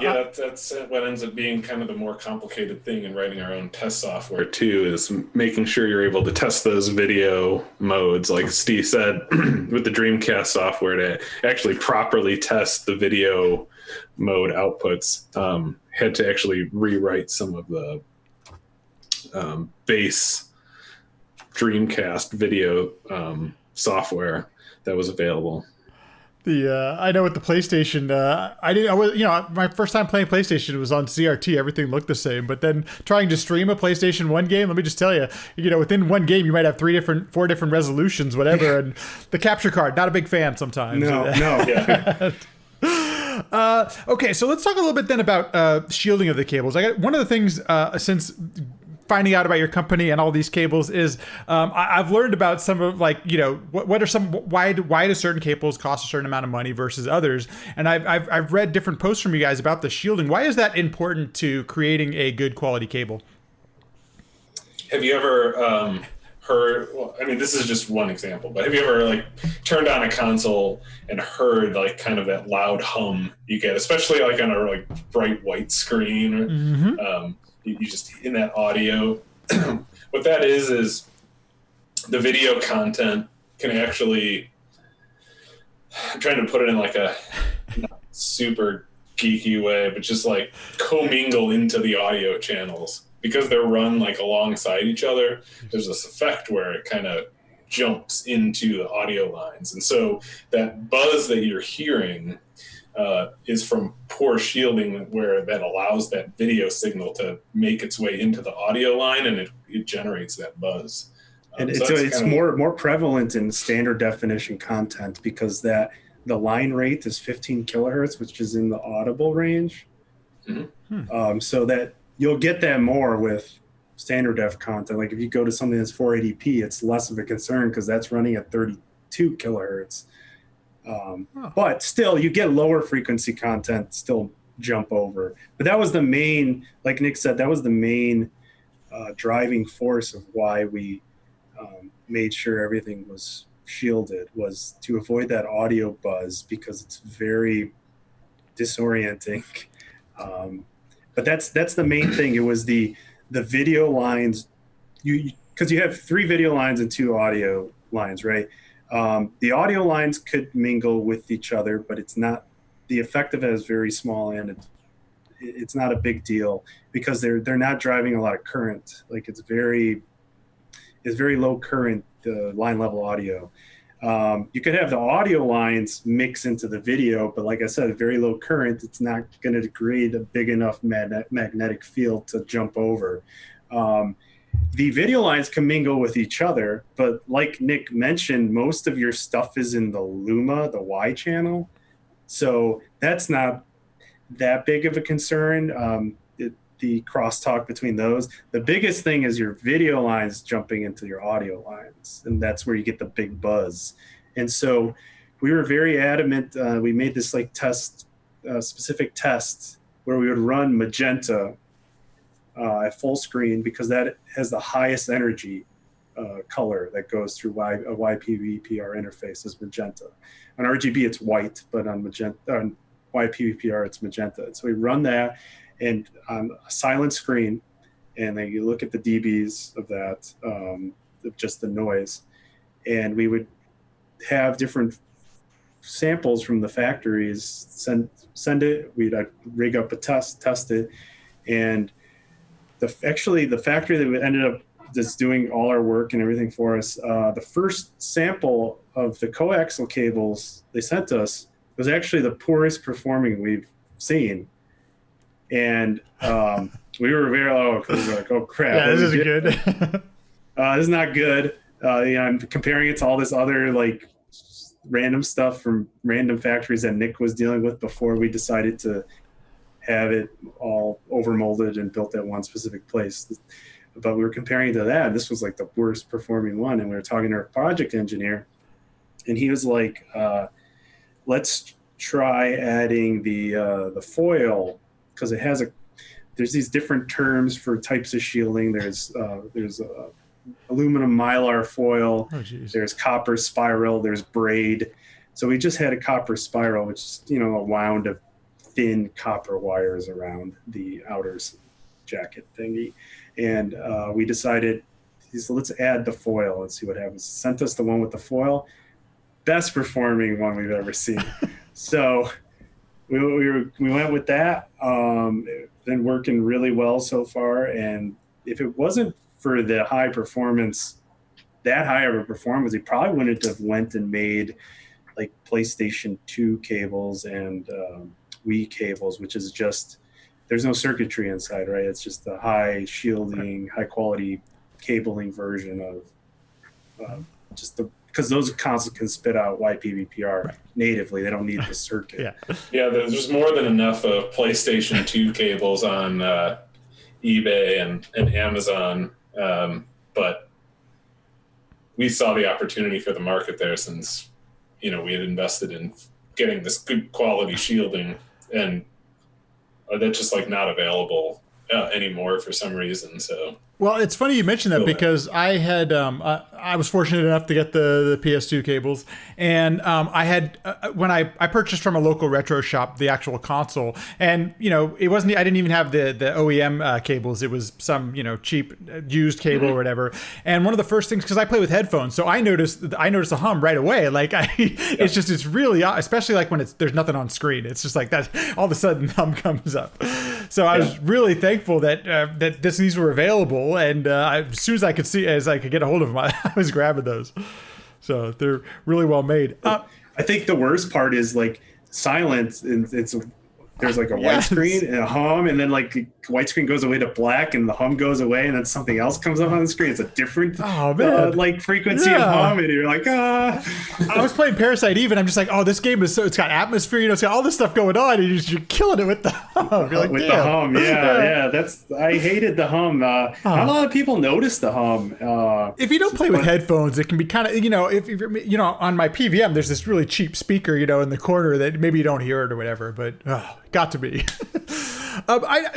[SPEAKER 3] Yeah, that's what ends up being kind of the more complicated thing in writing our own test software too, is making sure you're able to test those video modes. Like Steve said, with the Dreamcast software to actually properly test the video mode outputs, had to actually rewrite some of the base Dreamcast video software that was available.
[SPEAKER 1] I know with the PlayStation, my first time playing PlayStation was on CRT. Everything looked the same, but then trying to stream a PlayStation 1 game, let me just tell you, within one game you might have 4 different resolutions, whatever, and the capture card, not a big fan sometimes.
[SPEAKER 2] No, yeah.
[SPEAKER 1] Okay, so let's talk a little bit then about shielding of the cables. I got one of the things since finding out about your company and all these cables is I've learned about some of like what are some why do certain cables cost a certain amount of money versus others, and I've read different posts from you guys about the shielding. Why is that important to creating a good quality cable?
[SPEAKER 3] Have you ever heard? Well, I mean, this is just one example, but have you ever like turned on a console and heard like kind of that loud hum you get, especially like on a like bright white screen?
[SPEAKER 1] Mm-hmm.
[SPEAKER 3] You just in that audio. What that is the video content can actually, I'm trying to put it in like a not super geeky way, but just like commingle into the audio channels. Because they're run like alongside each other, there's this effect where it kind of jumps into the audio lines. And so that buzz that you're hearing is from poor shielding, where that allows that video signal to make its way into the audio line, and it generates that buzz.
[SPEAKER 2] And so it's more prevalent in standard definition content because the line rate is 15 kilohertz, which is in the audible range. Mm-hmm. So that you'll get that more with standard def content. Like if you go to something that's 480p, it's less of a concern because that's running at 32 kilohertz. But still, you get lower frequency content still jump over. But that was the main, like Nick said, that was the main driving force of why we made sure everything was shielded, was to avoid that audio buzz because it's very disorienting. But that's the main thing. It was the video lines, because you have 3 video lines and 2 audio lines, right? The audio lines could mingle with each other, but it's not, the effect of it is very small, and it's not a big deal because they're not driving a lot of current. Like it's very low current, the line level audio. You could have the audio lines mix into the video, but like I said, very low current, it's not going to create a big enough magnetic field to jump over. The video lines can mingle with each other, but like Nick mentioned, most of your stuff is in the Luma, the Y channel. So that's not that big of a concern. The crosstalk between those. The biggest thing is your video lines jumping into your audio lines, and that's where you get the big buzz. And so we were very adamant. We made this like specific test where we would run magenta at full screen because that has the highest energy color that goes through a YPVPR interface is magenta. On RGB it's white, but on YPVPR it's magenta. And so we run that and on a silent screen, and then you look at the dBs of that, just the noise, and we would have different samples from the factories, send it, we'd rig up a test it, and the factory that ended up just doing all our work and everything for us, the first sample of the coaxial cables they sent us was actually the poorest performing we've seen. And we were like, oh crap.
[SPEAKER 1] Yeah, this isn't good.
[SPEAKER 2] This is not good. I'm comparing it to all this other like random stuff from random factories that Nick was dealing with before we decided to have it all overmolded and built at one specific place. But we were comparing to that, and this was like the worst performing one. And we were talking to our project engineer, and he was like, let's try adding the foil, because it has there's these different terms for types of shielding. There's aluminum mylar foil, there's copper spiral, there's braid. So we just had a copper spiral, which is, a wound of thin copper wires around the outer jacket thingy. And we decided, let's add the foil and see what happens. Sent us the one with the foil, best performing one we've ever seen. So we went with that. Been working really well so far. And if it wasn't for the high performance, that high of a performance, he probably wouldn't have went and made like PlayStation 2 cables and Wii cables, which is just, there's no circuitry inside, right? It's just a high shielding, high quality cabling version of because those consoles can spit out YPVPR natively. They don't need the circuit.
[SPEAKER 3] Yeah, there's more than enough of PlayStation 2 cables on eBay and Amazon, but we saw the opportunity for the market there since, we had invested in getting this good quality shielding, and that's just like not available anymore for some reason. So
[SPEAKER 1] Well, it's funny you mentioned that because I had I was fortunate enough to get the PS2 cables, and I had when I purchased from a local retro shop the actual console, and it wasn't, I didn't even have the OEM cables. It was some cheap used cable or whatever. And one of the first things, because I play with headphones, so I noticed a hum right away. Like it's really, especially like when there's nothing on screen. It's just like that all of a sudden hum comes up. So I was really thankful that these were available. And as soon as I could get a hold of them, I was grabbing those. So they're really well made.
[SPEAKER 2] I think the worst part is like silence. And there's like a white screen and a hum, and then like the white screen goes away to black, and the hum goes away, and then something else comes up on the screen. It's a different like frequency of hum, and you're like, I
[SPEAKER 1] was playing Parasite Eve, and I'm just like, this game is it's got atmosphere, it's got all this stuff going on, and you're killing it with the hum. You're like,
[SPEAKER 2] with the hum, I hated the hum. Not a lot of people notice the hum.
[SPEAKER 1] If you don't play with headphones, it can be kind of, if you're, on my PVM, there's this really cheap speaker, in the corner that maybe you don't hear it or whatever, but got to be.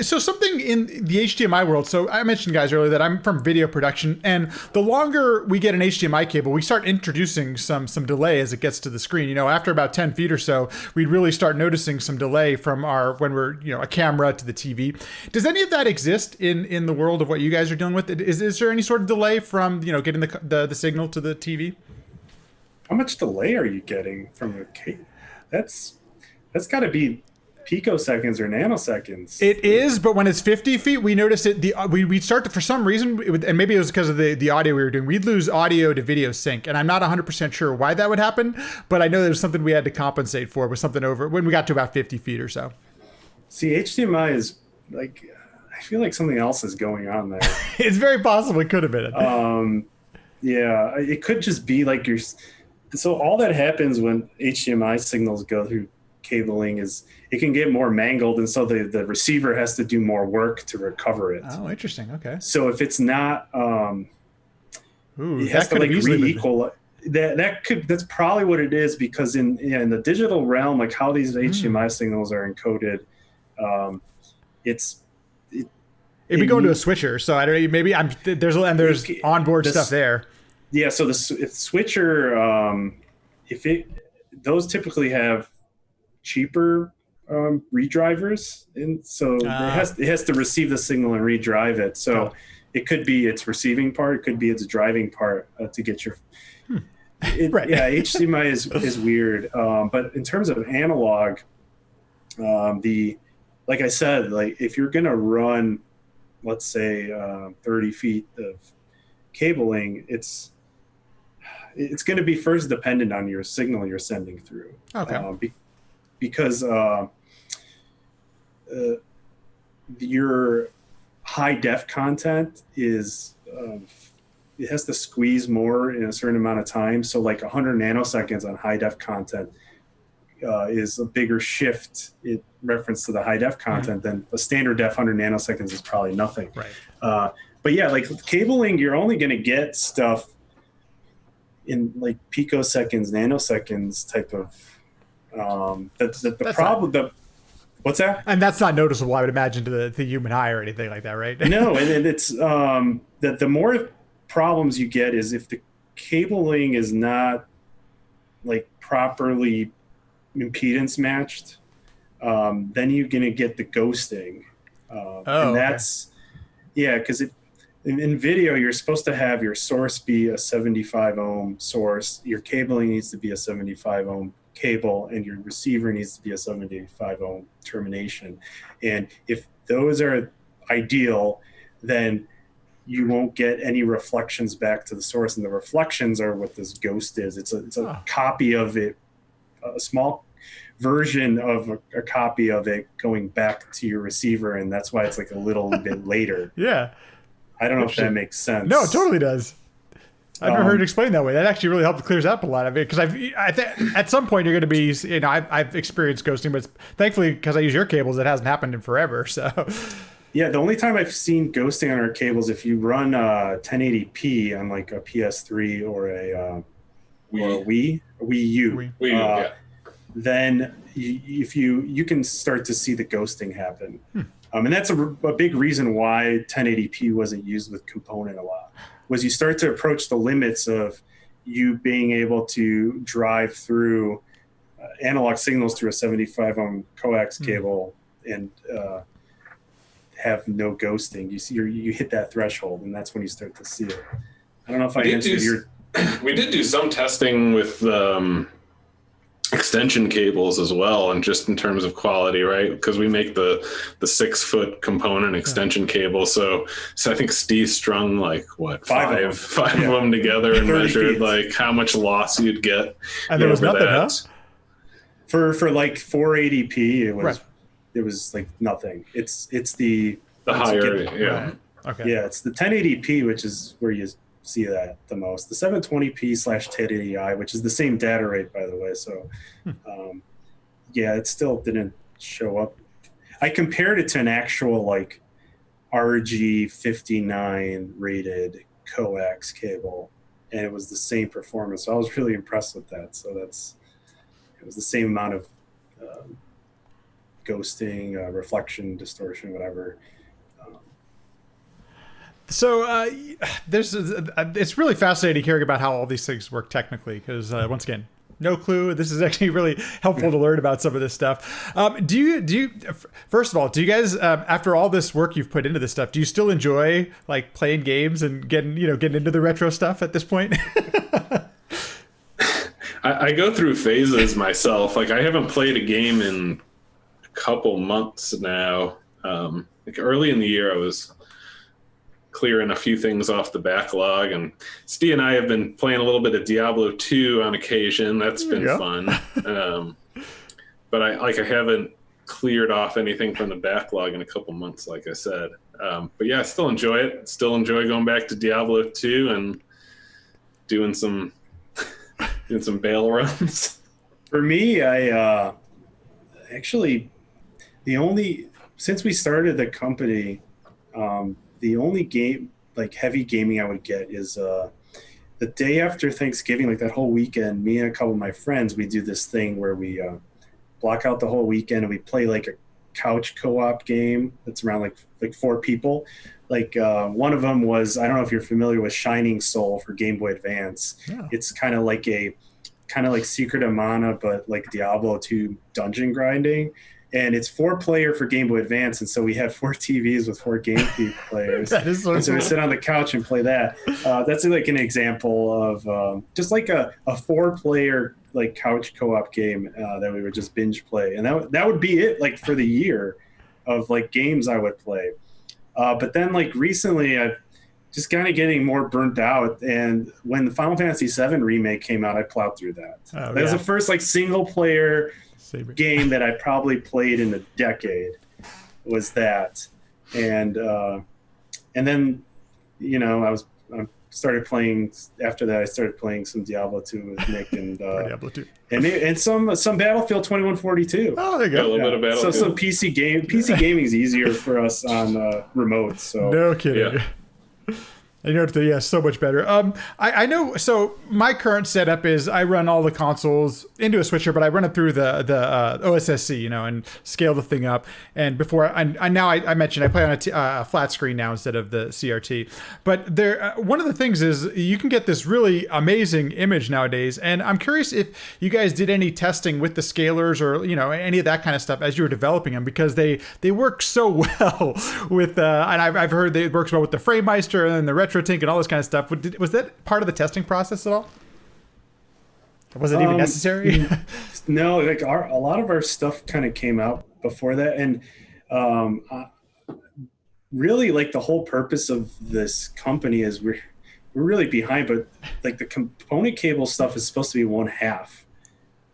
[SPEAKER 1] So something in the HDMI world. So I mentioned, guys, earlier that I'm from video production, and the longer we get an HDMI cable, we start introducing some delay as it gets to the screen. After about 10 feet or so, we'd really start noticing some delay from when we're a camera to the TV. Does any of that exist in the world of what you guys are dealing with? Is there any sort of delay from getting the signal to the TV?
[SPEAKER 2] How much delay are you getting from a cable? That's got to be picoseconds or nanoseconds.
[SPEAKER 1] It is, but when it's 50 feet, we noticed it. We'd start to, for some reason, and maybe it was because of the audio we were doing, we'd lose audio to video sync. And I'm not 100% sure why that would happen, but I know there's something we had to compensate for with something over when we got to about 50 feet or so.
[SPEAKER 2] See, HDMI is like, I feel like something else is going on there.
[SPEAKER 1] It's very possible it could have been.
[SPEAKER 2] Yeah, it could just be like so all that happens when HDMI signals go through cabling is it can get more mangled, and so the receiver has to do more work to recover it.
[SPEAKER 1] Oh, interesting. Okay.
[SPEAKER 2] So if it's not, it has
[SPEAKER 1] that
[SPEAKER 2] to like
[SPEAKER 1] easily
[SPEAKER 2] re-equal. That's probably what it is, because in the digital realm, like how these HDMI signals are encoded,
[SPEAKER 1] it'd be going to a switcher, so I don't know. Maybe there's onboard stuff there.
[SPEAKER 2] Yeah, so if switcher, those typically have cheaper redrivers, and so it has to receive the signal and redrive it. So it could be its receiving part, it could be its driving part to get your.
[SPEAKER 1] Right.
[SPEAKER 2] Yeah, HDMI is weird, but in terms of analog, like I said, like if you're gonna run, let's say 30 feet of cabling, it's going to be first dependent on your signal you're sending through.
[SPEAKER 1] Okay.
[SPEAKER 2] Because your high def content is it has to squeeze more in a certain amount of time. So like 100 nanoseconds on high def content is a bigger shift in reference to the high def content than a standard def 100 nanoseconds is probably nothing.
[SPEAKER 1] Right.
[SPEAKER 2] But yeah, like cabling, you're only going to get stuff in like picoseconds, nanoseconds type of. What's that?
[SPEAKER 1] And that's not noticeable, I would imagine, to the human eye or anything like that, right?
[SPEAKER 2] No, and it's that the more problems you get is if the cabling is not like properly impedance matched, then you're going to get the ghosting. And that's, yeah, because in video, you're supposed to have your source be a 75 ohm source, your cabling needs to be a 75 ohm cable, and your receiver needs to be a 75 ohm termination. And if those are ideal, then you won't get any reflections back to the source, and the reflections are what this ghost is. It's a copy of it, a small version of a copy of it going back to your receiver, and that's why it's like a little bit later.
[SPEAKER 1] Yeah.
[SPEAKER 2] I don't know if that makes sense.
[SPEAKER 1] No, it totally does. I've never heard it explained that way. That actually really helps clears up a lot of it, because I think at some point you're going to be, I've experienced ghosting, but thankfully because I use your cables, it hasn't happened in forever. So
[SPEAKER 2] yeah, the only time I've seen ghosting on our cables, if you run 1080p on like a PS3 or a Wii U, then you can start to see the ghosting happen. And that's a big reason why 1080p wasn't used with component a lot, was you start to approach the limits of you being able to drive through analog signals through a 75 ohm coax cable and have no ghosting. You see, you hit that threshold, and that's when you start to see it. I don't know if I answered your.
[SPEAKER 3] We did do some testing with extension cables as well, and just in terms of quality, right? Because we make the 6-foot component extension cable. So I think Steve strung like five of them together and measured feet. Like how much loss you'd get.
[SPEAKER 1] And there was nothing, huh?
[SPEAKER 2] For like 480p, it was like nothing. It's the
[SPEAKER 3] higher,
[SPEAKER 1] Right. Okay.
[SPEAKER 2] Yeah, it's the 1080p, which is where you see that the most. The 720p/1080i, which is the same data rate, by the way. So, yeah, it still didn't show up. I compared it to an actual like RG59 rated coax cable, and it was the same performance. So I was really impressed with that. So it was the same amount of ghosting, reflection, distortion, whatever.
[SPEAKER 1] So it's really fascinating hearing about how all these things work technically, because once again, no clue. This is actually really helpful to learn about some of this stuff. Do you first of all, do you guys after all this work you've put into this stuff, do you still enjoy like playing games and getting into the retro stuff at this point?
[SPEAKER 3] I go through phases myself. Like I haven't played a game in a couple months now. Like early in the year, I was clearing a few things off the backlog, and Steve and I have been playing a little bit of Diablo 2 on occasion. That's been fun. But I haven't cleared off anything from the backlog in a couple months, like I said. But yeah, I still enjoy it. Still enjoy going back to Diablo 2 and doing some bail runs.
[SPEAKER 2] For me, I actually since we started the company, the only game like heavy gaming I would get is the day after Thanksgiving, like that whole weekend. Me and a couple of my friends, we do this thing where we block out the whole weekend and we play like a couch co-op game that's around like 4 people. Like one of them was, I don't know if you're familiar with Shining Soul for Game Boy Advance. Yeah. It's kind of like Secret of Mana, but like Diablo 2 dungeon grinding. And it's 4-player for Game Boy Advance, and so we have 4 TVs with 4 GameCube players.
[SPEAKER 1] That is so
[SPEAKER 2] and so
[SPEAKER 1] cool.
[SPEAKER 2] we sit on the couch and play that. That's like an example of just like a 4-player like couch co-op game that we would just binge play, and that would be it like for the year of like games I would play. But then like recently, I've just kind of getting more burnt out, and when the Final Fantasy VII remake came out, I plowed through that. That was the first like single player game that I probably played in a decade, was that. And then, you know, I started playing after that. I started playing some Diablo 2 with Nick and
[SPEAKER 1] Diablo 2
[SPEAKER 2] and some Battlefield 2142.
[SPEAKER 1] Oh, there you go.
[SPEAKER 3] A little bit of Battlefield.
[SPEAKER 2] So some PC gaming is easier for us on remote. So
[SPEAKER 1] no kidding.
[SPEAKER 3] Yeah.
[SPEAKER 1] You know, so much better. I know. So my current setup is I run all the consoles into a switcher, but I run it through the OSSC, you know, and scale the thing up. And before I mentioned I play on a flat screen now instead of the CRT. But there, one of the things is you can get this really amazing image nowadays. And I'm curious if you guys did any testing with the scalers or, you know, any of that kind of stuff as you were developing them, because they work so well with and I've heard it works well with the FrameMeister and the RetroTink and all this kind of stuff. Was that part of the testing process at all? Was it even necessary?
[SPEAKER 2] No, like a lot of our stuff kind of came out before that, and really, like the whole purpose of this company is we're really behind, but like the component cable stuff is supposed to be one half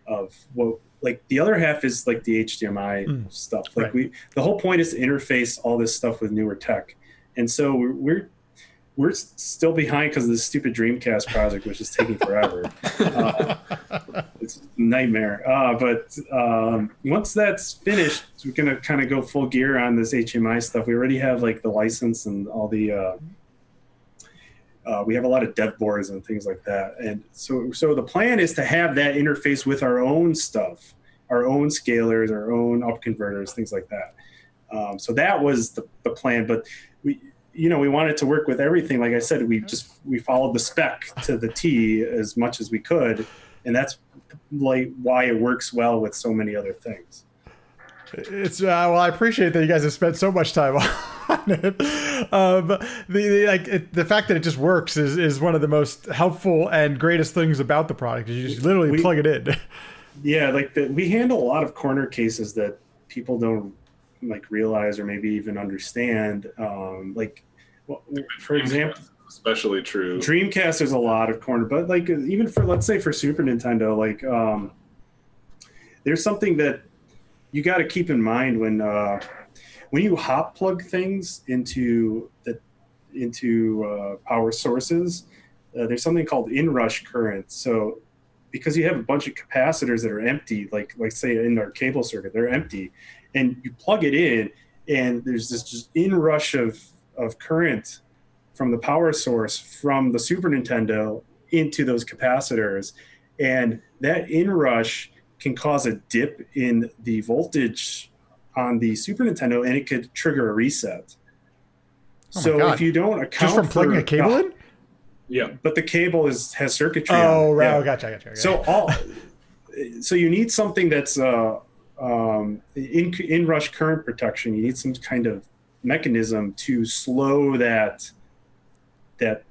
[SPEAKER 2] of what. Like the other half is like the HDMI stuff. Like the whole point is to interface all this stuff with newer tech, and so we're still behind because of this stupid Dreamcast project, which is taking forever. It's a nightmare. But once that's finished, we're going to kind of go full gear on this HMI stuff. We already have like the license and all the, we have a lot of dev boards and things like that. And so the plan is to have that interface with our own stuff, our own scalers, our own up converters, things like that. So that was the plan, but we wanted to work with everything. Like I said, we followed the spec to the T as much as we could. And that's like why it works well with so many other things.
[SPEAKER 1] It's well, I appreciate that you guys have spent so much time on it. The fact that it just works is one of the most helpful and greatest things about the product. You just literally plug it in. Yeah,
[SPEAKER 2] we handle a lot of corner cases that people don't like realize or maybe even understand. For example,
[SPEAKER 3] especially true.
[SPEAKER 2] Dreamcast, there's a lot of corner, but like even for, let's say for Super Nintendo, like there's something that you got to keep in mind when you hot plug things into power sources. There's something called inrush current. So because you have a bunch of capacitors that are empty, like say in our cable circuit, they're empty, and you plug it in, and there's this just inrush of current from the power source from the Super Nintendo into those capacitors, and that inrush can cause a dip in the voltage on the Super Nintendo, and it could trigger a reset. So if you don't account
[SPEAKER 1] just from plugging a cable in,
[SPEAKER 2] yeah, but the cable has circuitry.
[SPEAKER 1] Oh,
[SPEAKER 2] on it.
[SPEAKER 1] Right,
[SPEAKER 2] Yeah.
[SPEAKER 1] Gotcha.
[SPEAKER 2] So you need something that's inrush current protection. You need some kind of mechanism to slow that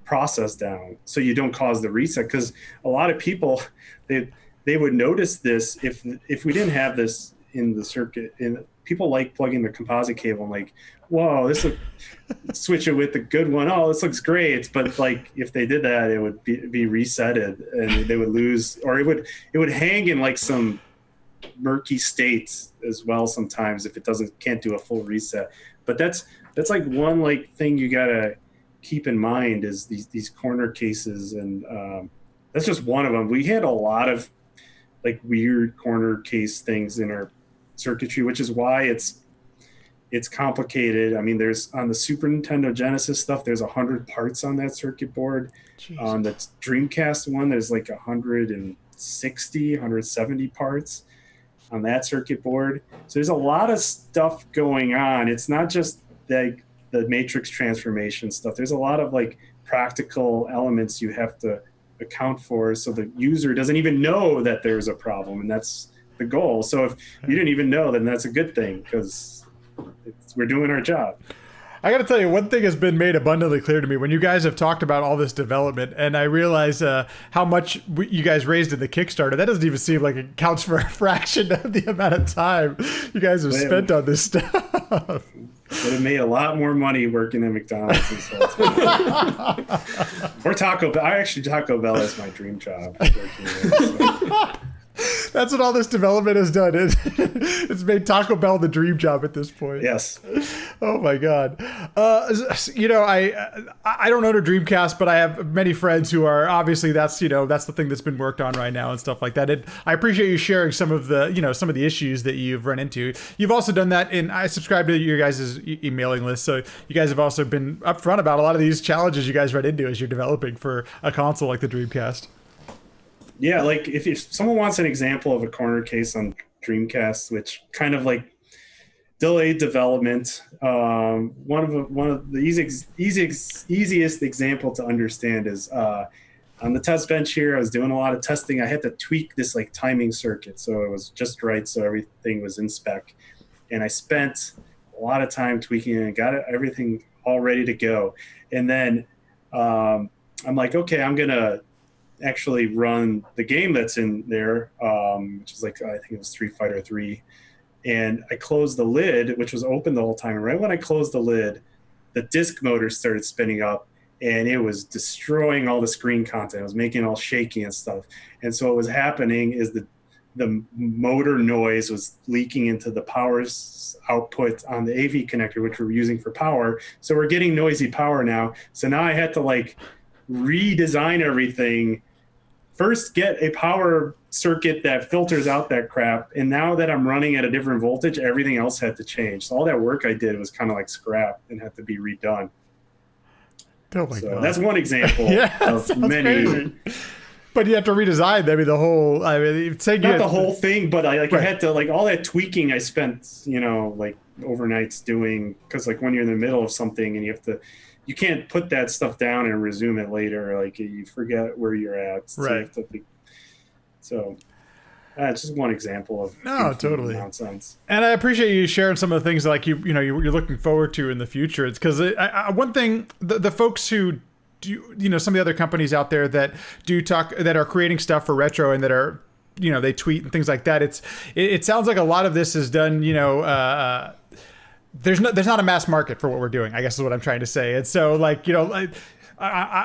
[SPEAKER 2] process down so you don't cause the reset, because a lot of people they would notice this if we didn't have this in the circuit. And people like plugging the composite cable and like, whoa, switch it with the good one. Oh, this looks great. But like if they did that, it would be resetted and they would lose, or it would hang in like some murky states as well sometimes if it can't do a full reset. But that's like one like thing you gotta keep in mind is these corner cases, and that's just one of them. We had a lot of like weird corner case things in our circuitry, which is why it's complicated. I mean, there's on the Super Nintendo Genesis stuff, there's 100 parts on that circuit board. Jeez. On the Dreamcast one, there's like 170 parts on that circuit board. So there's a lot of stuff going on. It's not just like the matrix transformation stuff. There's a lot of like practical elements you have to account for, so the user doesn't even know that there's a problem, and that's the goal. So if you didn't even know, then that's a good thing, because we're doing our job.
[SPEAKER 1] I got to tell you, one thing has been made abundantly clear to me when you guys have talked about all this development, and I realize how much you guys raised in the Kickstarter. That doesn't even seem like it counts for a fraction of the amount of time you guys have spent on this stuff.
[SPEAKER 2] Would have made a lot more money working at McDonald's. Or Taco Bell. Taco Bell is my dream job.
[SPEAKER 1] That's what all this development has done. It's made Taco Bell the dream job at this point.
[SPEAKER 2] Yes.
[SPEAKER 1] Oh my God. You know, I don't own a Dreamcast, but I have many friends who are, obviously that's the thing that's been worked on right now and stuff like that. And I appreciate you sharing some of the issues that you've run into. You've also done that, and I subscribe to your guys' emailing list. So you guys have also been upfront about a lot of these challenges you guys run into as you're developing for a console like the Dreamcast.
[SPEAKER 2] Yeah, like if someone wants an example of a corner case on Dreamcast, which kind of like delayed development, one of the easiest example to understand is on the test bench here. I was doing a lot of testing. I had to tweak this like timing circuit so it was just right, so everything was in spec, and I spent a lot of time tweaking it and got everything all ready to go. And then I'm like, okay, I'm gonna actually run the game that's in there, which is like, I think it was Street Fighter 3. And I closed the lid, which was open the whole time. And right when I closed the lid, the disk motor started spinning up, and it was destroying all the screen content. It was making it all shaky and stuff. And so what was happening is the motor noise was leaking into the power output on the AV connector, which we're using for power. So we're getting noisy power now. So now I had to like redesign everything. First, get a power circuit that filters out that crap. And now that I'm running at a different voltage, everything else had to change. So all that work I did was kind of like scrap and had to be redone.
[SPEAKER 1] Oh my God.
[SPEAKER 2] That's one example of many.
[SPEAKER 1] Crazy. But you have to redesign. I mean, the whole. I mean,
[SPEAKER 2] not the whole thing, but I had to like all that tweaking. I spent like overnights doing, because like when you're in the middle of something and you can't put that stuff down and resume it later. Like you forget where you're at. So
[SPEAKER 1] right.
[SPEAKER 2] It's just one example of
[SPEAKER 1] totally
[SPEAKER 2] nonsense.
[SPEAKER 1] And I appreciate you sharing some of the things like you're looking forward to in the future. It's because one thing, the folks who do, some of the other companies out there that are creating stuff for retro and that are, they tweet and things like that. It sounds like a lot of this is done, there's not a mass market for what we're doing, I guess is what I'm trying to say. And so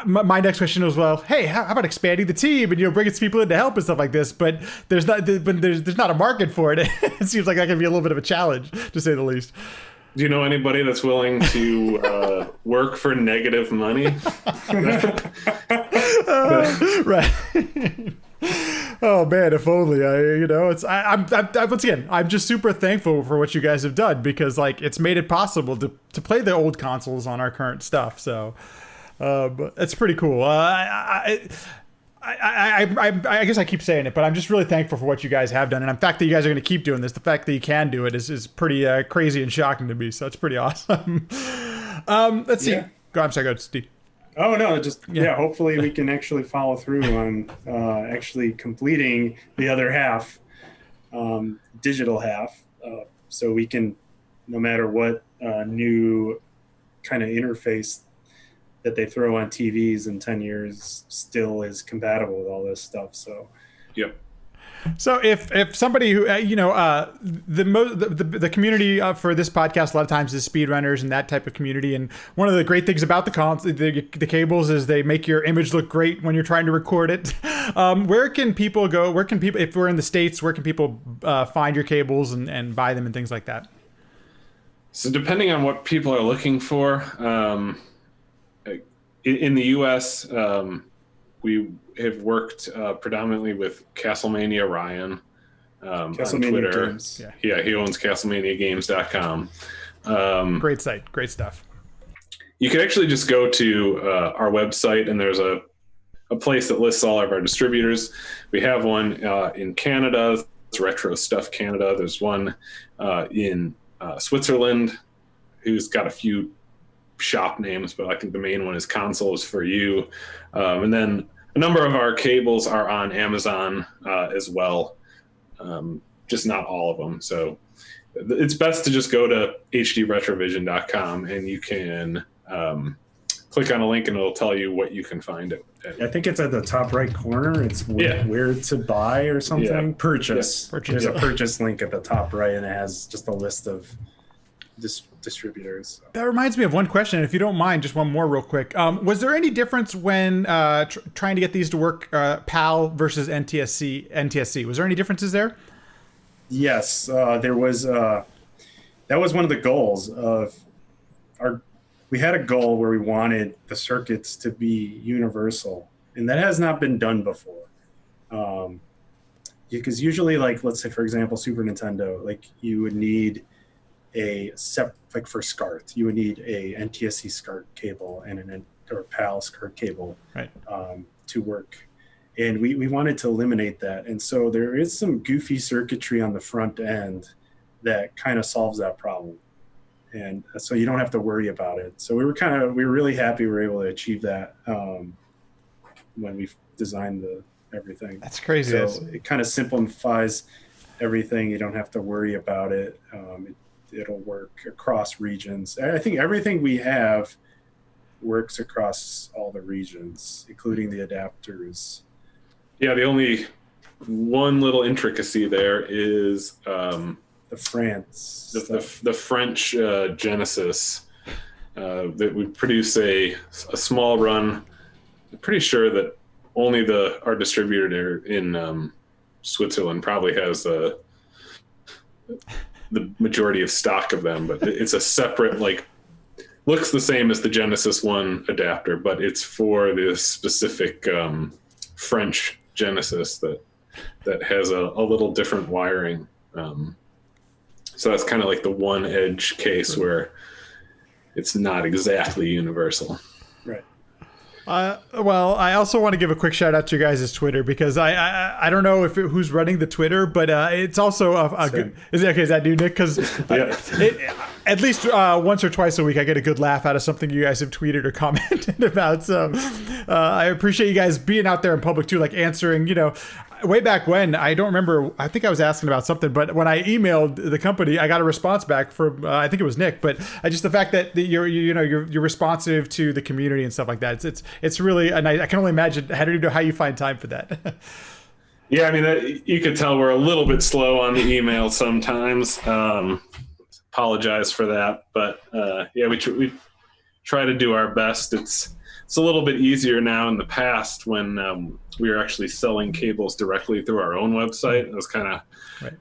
[SPEAKER 1] my next question was, well, hey, how about expanding the team and bringing people in to help and stuff like this? But there's not a market for it. It seems like that can be a little bit of a challenge, to say the least.
[SPEAKER 3] Do you know anybody that's willing to work for negative money?
[SPEAKER 1] Right. Oh man, if only I'm just super thankful for what you guys have done, because like it's made it possible to play the old consoles on our current stuff. So it's pretty cool. I guess I keep saying it, but I'm just really thankful for what you guys have done, and the fact that you guys are going to keep doing this, the fact that you can do it is pretty crazy and shocking to me. So it's pretty awesome. Let's see.
[SPEAKER 2] Yeah.
[SPEAKER 1] I'm sorry, go Steve.
[SPEAKER 2] Oh no, hopefully we can actually follow through on actually completing the other half, digital half, so we can, no matter what new kind of interface that they throw on TVs in 10 years, still is compatible with all this stuff. So
[SPEAKER 3] yep.
[SPEAKER 1] So if somebody who the community for this podcast a lot of times is speedrunners and that type of community, and one of the great things about the cables is they make your image look great when you're trying to record it. Where can people go? Where can people, if we're in the States, where can people find your cables and buy them and things like that?
[SPEAKER 3] So depending on what people are looking for, in the U.S., we have worked predominantly with Castlemania Ryan on Twitter.
[SPEAKER 2] Games.
[SPEAKER 3] Yeah, he owns CastlemaniaGames.com.
[SPEAKER 1] Great site, great stuff.
[SPEAKER 3] You can actually just go to our website, and there's a place that lists all of our distributors. We have one in Canada. It's Retro Stuff Canada. There's one in Switzerland, who's got a few shop names, but I think the main one is Consoles for You. And then a number of our cables are on Amazon as well, just not all of them. So it's best to just go to hdretrovision.com and you can click on a link and it'll tell you what you can find it.
[SPEAKER 2] I think it's at the top right corner. It's where to buy or something. Purchase. There's a purchase link at the top right, and it has just a list of distributors.
[SPEAKER 1] That reminds me of one question, if you don't mind, just one more real quick. Was there any difference when trying to get these to work, PAL versus NTSC? Was there any differences there?
[SPEAKER 2] Yes, there was. That was one of the goals of our. We had a goal where we wanted the circuits to be universal, and that has not been done before. Because usually, like, let's say, for example, Super Nintendo, like, you would need like for SCART, you would need a NTSC SCART cable and or PAL SCART cable,
[SPEAKER 1] right,
[SPEAKER 2] to work. And we wanted to eliminate that. And so there is some goofy circuitry on the front end that kind of solves that problem. And so you don't have to worry about it. So we were really happy we were able to achieve that when we designed everything.
[SPEAKER 1] That's crazy.
[SPEAKER 2] So it kind of simplifies everything. You don't have to worry about it. It'll work across regions. I think everything we have works across all the regions, including the adapters.
[SPEAKER 3] Yeah, the only one little intricacy there is the French Genesis that we produce a small run. I'm pretty sure that only our distributor in Switzerland probably has the majority of stock of them, but it's a separate, like, looks the same as the Genesis 1 adapter, but it's for this specific French Genesis that has a little different wiring. So that's kind of like the one edge case where it's not exactly universal.
[SPEAKER 2] Right.
[SPEAKER 1] Well, I also want to give a quick shout out to your guys' Twitter, because I don't know who's running the Twitter, but it's also a good. Is that new, Nick? Because at least once or twice a week, I get a good laugh out of something you guys have tweeted or commented about. So I appreciate you guys being out there in public too, like answering. Way back when, I don't remember, I think I was asking about something, but when I emailed the company, I got a response back from, I think it was Nick, but just the fact that you're responsive to the community and stuff like that. It's really, and I can only imagine, I don't even know how you find time for that.
[SPEAKER 3] Yeah, I mean, you could tell we're a little bit slow on the email sometimes. Apologize for that, but we try to do our best. It's a little bit easier now. In the past, when we were actually selling cables directly through our own website, it was kind of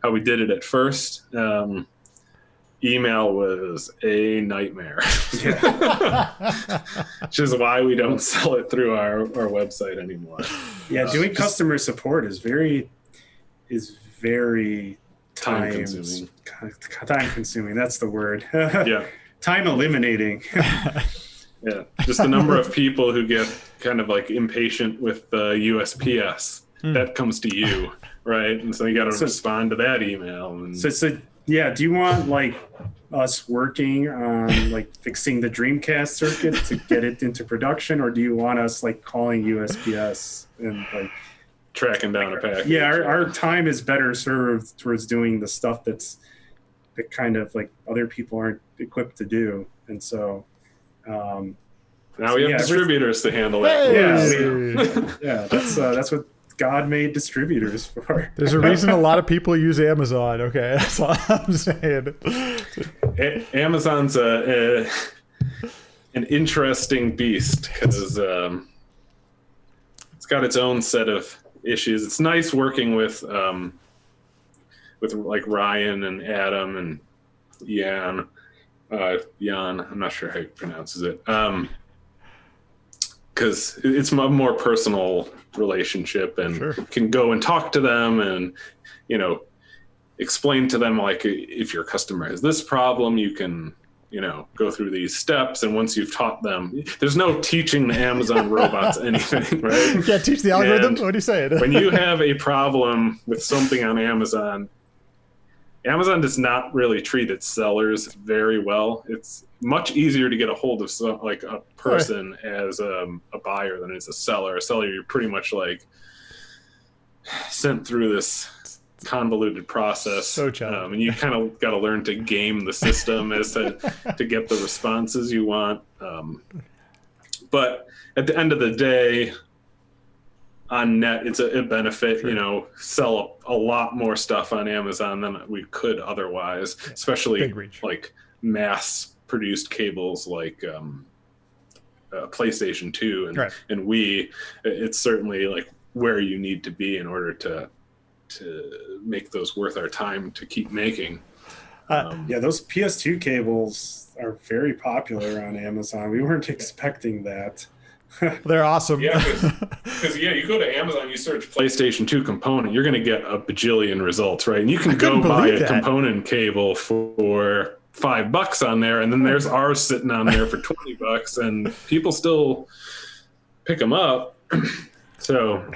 [SPEAKER 3] how we did it at first. Email was a nightmare, which is why we don't sell it through our website anymore.
[SPEAKER 2] Yeah, doing customer support is very time consuming. Time consuming. That's the word.
[SPEAKER 3] Yeah.
[SPEAKER 2] Time eliminating.
[SPEAKER 3] Yeah, just the number of people who get kind of like impatient with USPS. That comes to you, right? And so you got to respond to that email. And
[SPEAKER 2] so yeah, do you want like us working on like fixing the Dreamcast circuit to get it into production, or do you want us like calling USPS and like
[SPEAKER 3] tracking down a package?
[SPEAKER 2] Yeah, our time is better served towards doing the stuff that kind of like other people aren't equipped to do, and so.
[SPEAKER 3] Now we have distributors to handle that.
[SPEAKER 2] Yeah, that's what God-made distributors for.
[SPEAKER 1] There's a reason a lot of people use Amazon. Okay, that's all I'm saying.
[SPEAKER 3] Amazon's an interesting beast because it's got its own set of issues. It's nice working with like Ryan and Adam and Jan. I'm not sure how he pronounces it. Because it's a more personal relationship, and
[SPEAKER 1] Sure.
[SPEAKER 3] can go and talk to them and, explain to them, like, if your customer has this problem, you can, go through these steps. And once you've taught them, there's no teaching the Amazon robots anything, right?
[SPEAKER 1] You can't teach the algorithm?
[SPEAKER 3] And
[SPEAKER 1] What are you saying?
[SPEAKER 3] when you have a problem with something on Amazon does not really treat its sellers very well. It's much easier to get a hold of a person as a buyer than as a seller. A seller, you're pretty much like sent through this convoluted process.
[SPEAKER 1] So challenging.
[SPEAKER 3] And you kind of got to learn to game the system as to get the responses you want. But at the end of the day, on net, it's a benefit.
[SPEAKER 1] Sure.
[SPEAKER 3] Sell a lot more stuff on Amazon than we could otherwise, especially
[SPEAKER 1] Big reach.
[SPEAKER 3] like mass produced cables like PlayStation 2 and
[SPEAKER 1] Right.
[SPEAKER 3] and Wii. It's certainly like where you need to be in order to make those worth our time to keep making.
[SPEAKER 2] Yeah, those PS2 cables are very popular on Amazon. We weren't expecting that.
[SPEAKER 1] They're awesome.
[SPEAKER 3] Yeah, because you go to Amazon, you search PlayStation 2 component, you're going to get a bajillion results, right? And you can go buy a component cable for $5 on there, and then there's ours sitting on there for $20, and people still pick them up. So.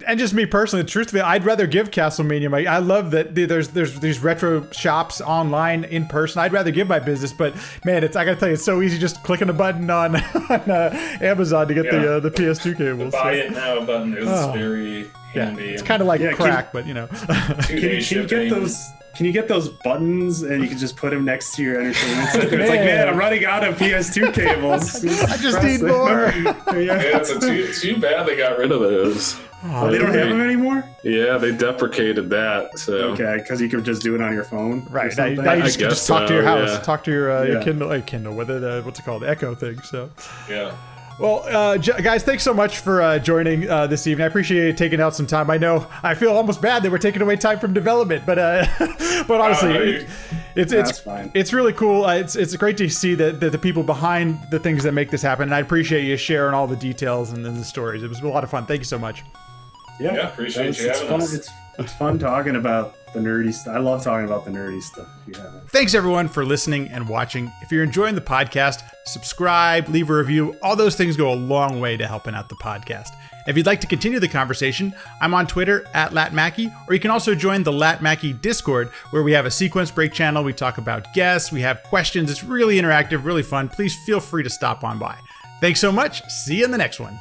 [SPEAKER 1] And just me personally, the truth of it, I'd rather give Castlemania I love that there's these retro shops online in person. I'd rather give my business, but man, I gotta tell you, it's so easy just clicking a button on Amazon to get the PS2 cables.
[SPEAKER 3] The buy it now button is very handy.
[SPEAKER 1] It's kind of like crack, but
[SPEAKER 2] Can you get those buttons and you can just put them next to your entertainment center? It's like, man, I'm running out of PS2 cables.
[SPEAKER 1] I just need more.
[SPEAKER 3] It's too bad they got rid of those.
[SPEAKER 2] Oh, they don't have them anymore?
[SPEAKER 3] Yeah, they deprecated that. So.
[SPEAKER 2] Okay, because you could just do it on your phone.
[SPEAKER 1] Right. Now you just talk to your house, talk to your Kindle, what's it called, the Echo thing. So.
[SPEAKER 3] Yeah.
[SPEAKER 1] Well, guys, thanks so much for joining this evening. I appreciate you taking out some time. I feel almost bad that we're taking away time from development, but honestly, it's really cool. It's great to see that the people behind the things that make this happen. And I appreciate you sharing all the details and the stories. It was a lot of fun. Thank you so much.
[SPEAKER 3] Yeah, appreciate you having us.
[SPEAKER 2] It's fun talking about the nerdy stuff. I love talking about the nerdy stuff.
[SPEAKER 1] Thanks everyone for listening and watching. If you're enjoying the podcast, subscribe, leave a review. All those things go a long way to helping out the podcast. If you'd like to continue the conversation, I'm on Twitter @LatMackey, or you can also join the LatMackey Discord, where we have a sequence break channel. We talk about guests, we have questions. It's really interactive, really fun. Please feel free to stop on by. Thanks so much. See you in the next one.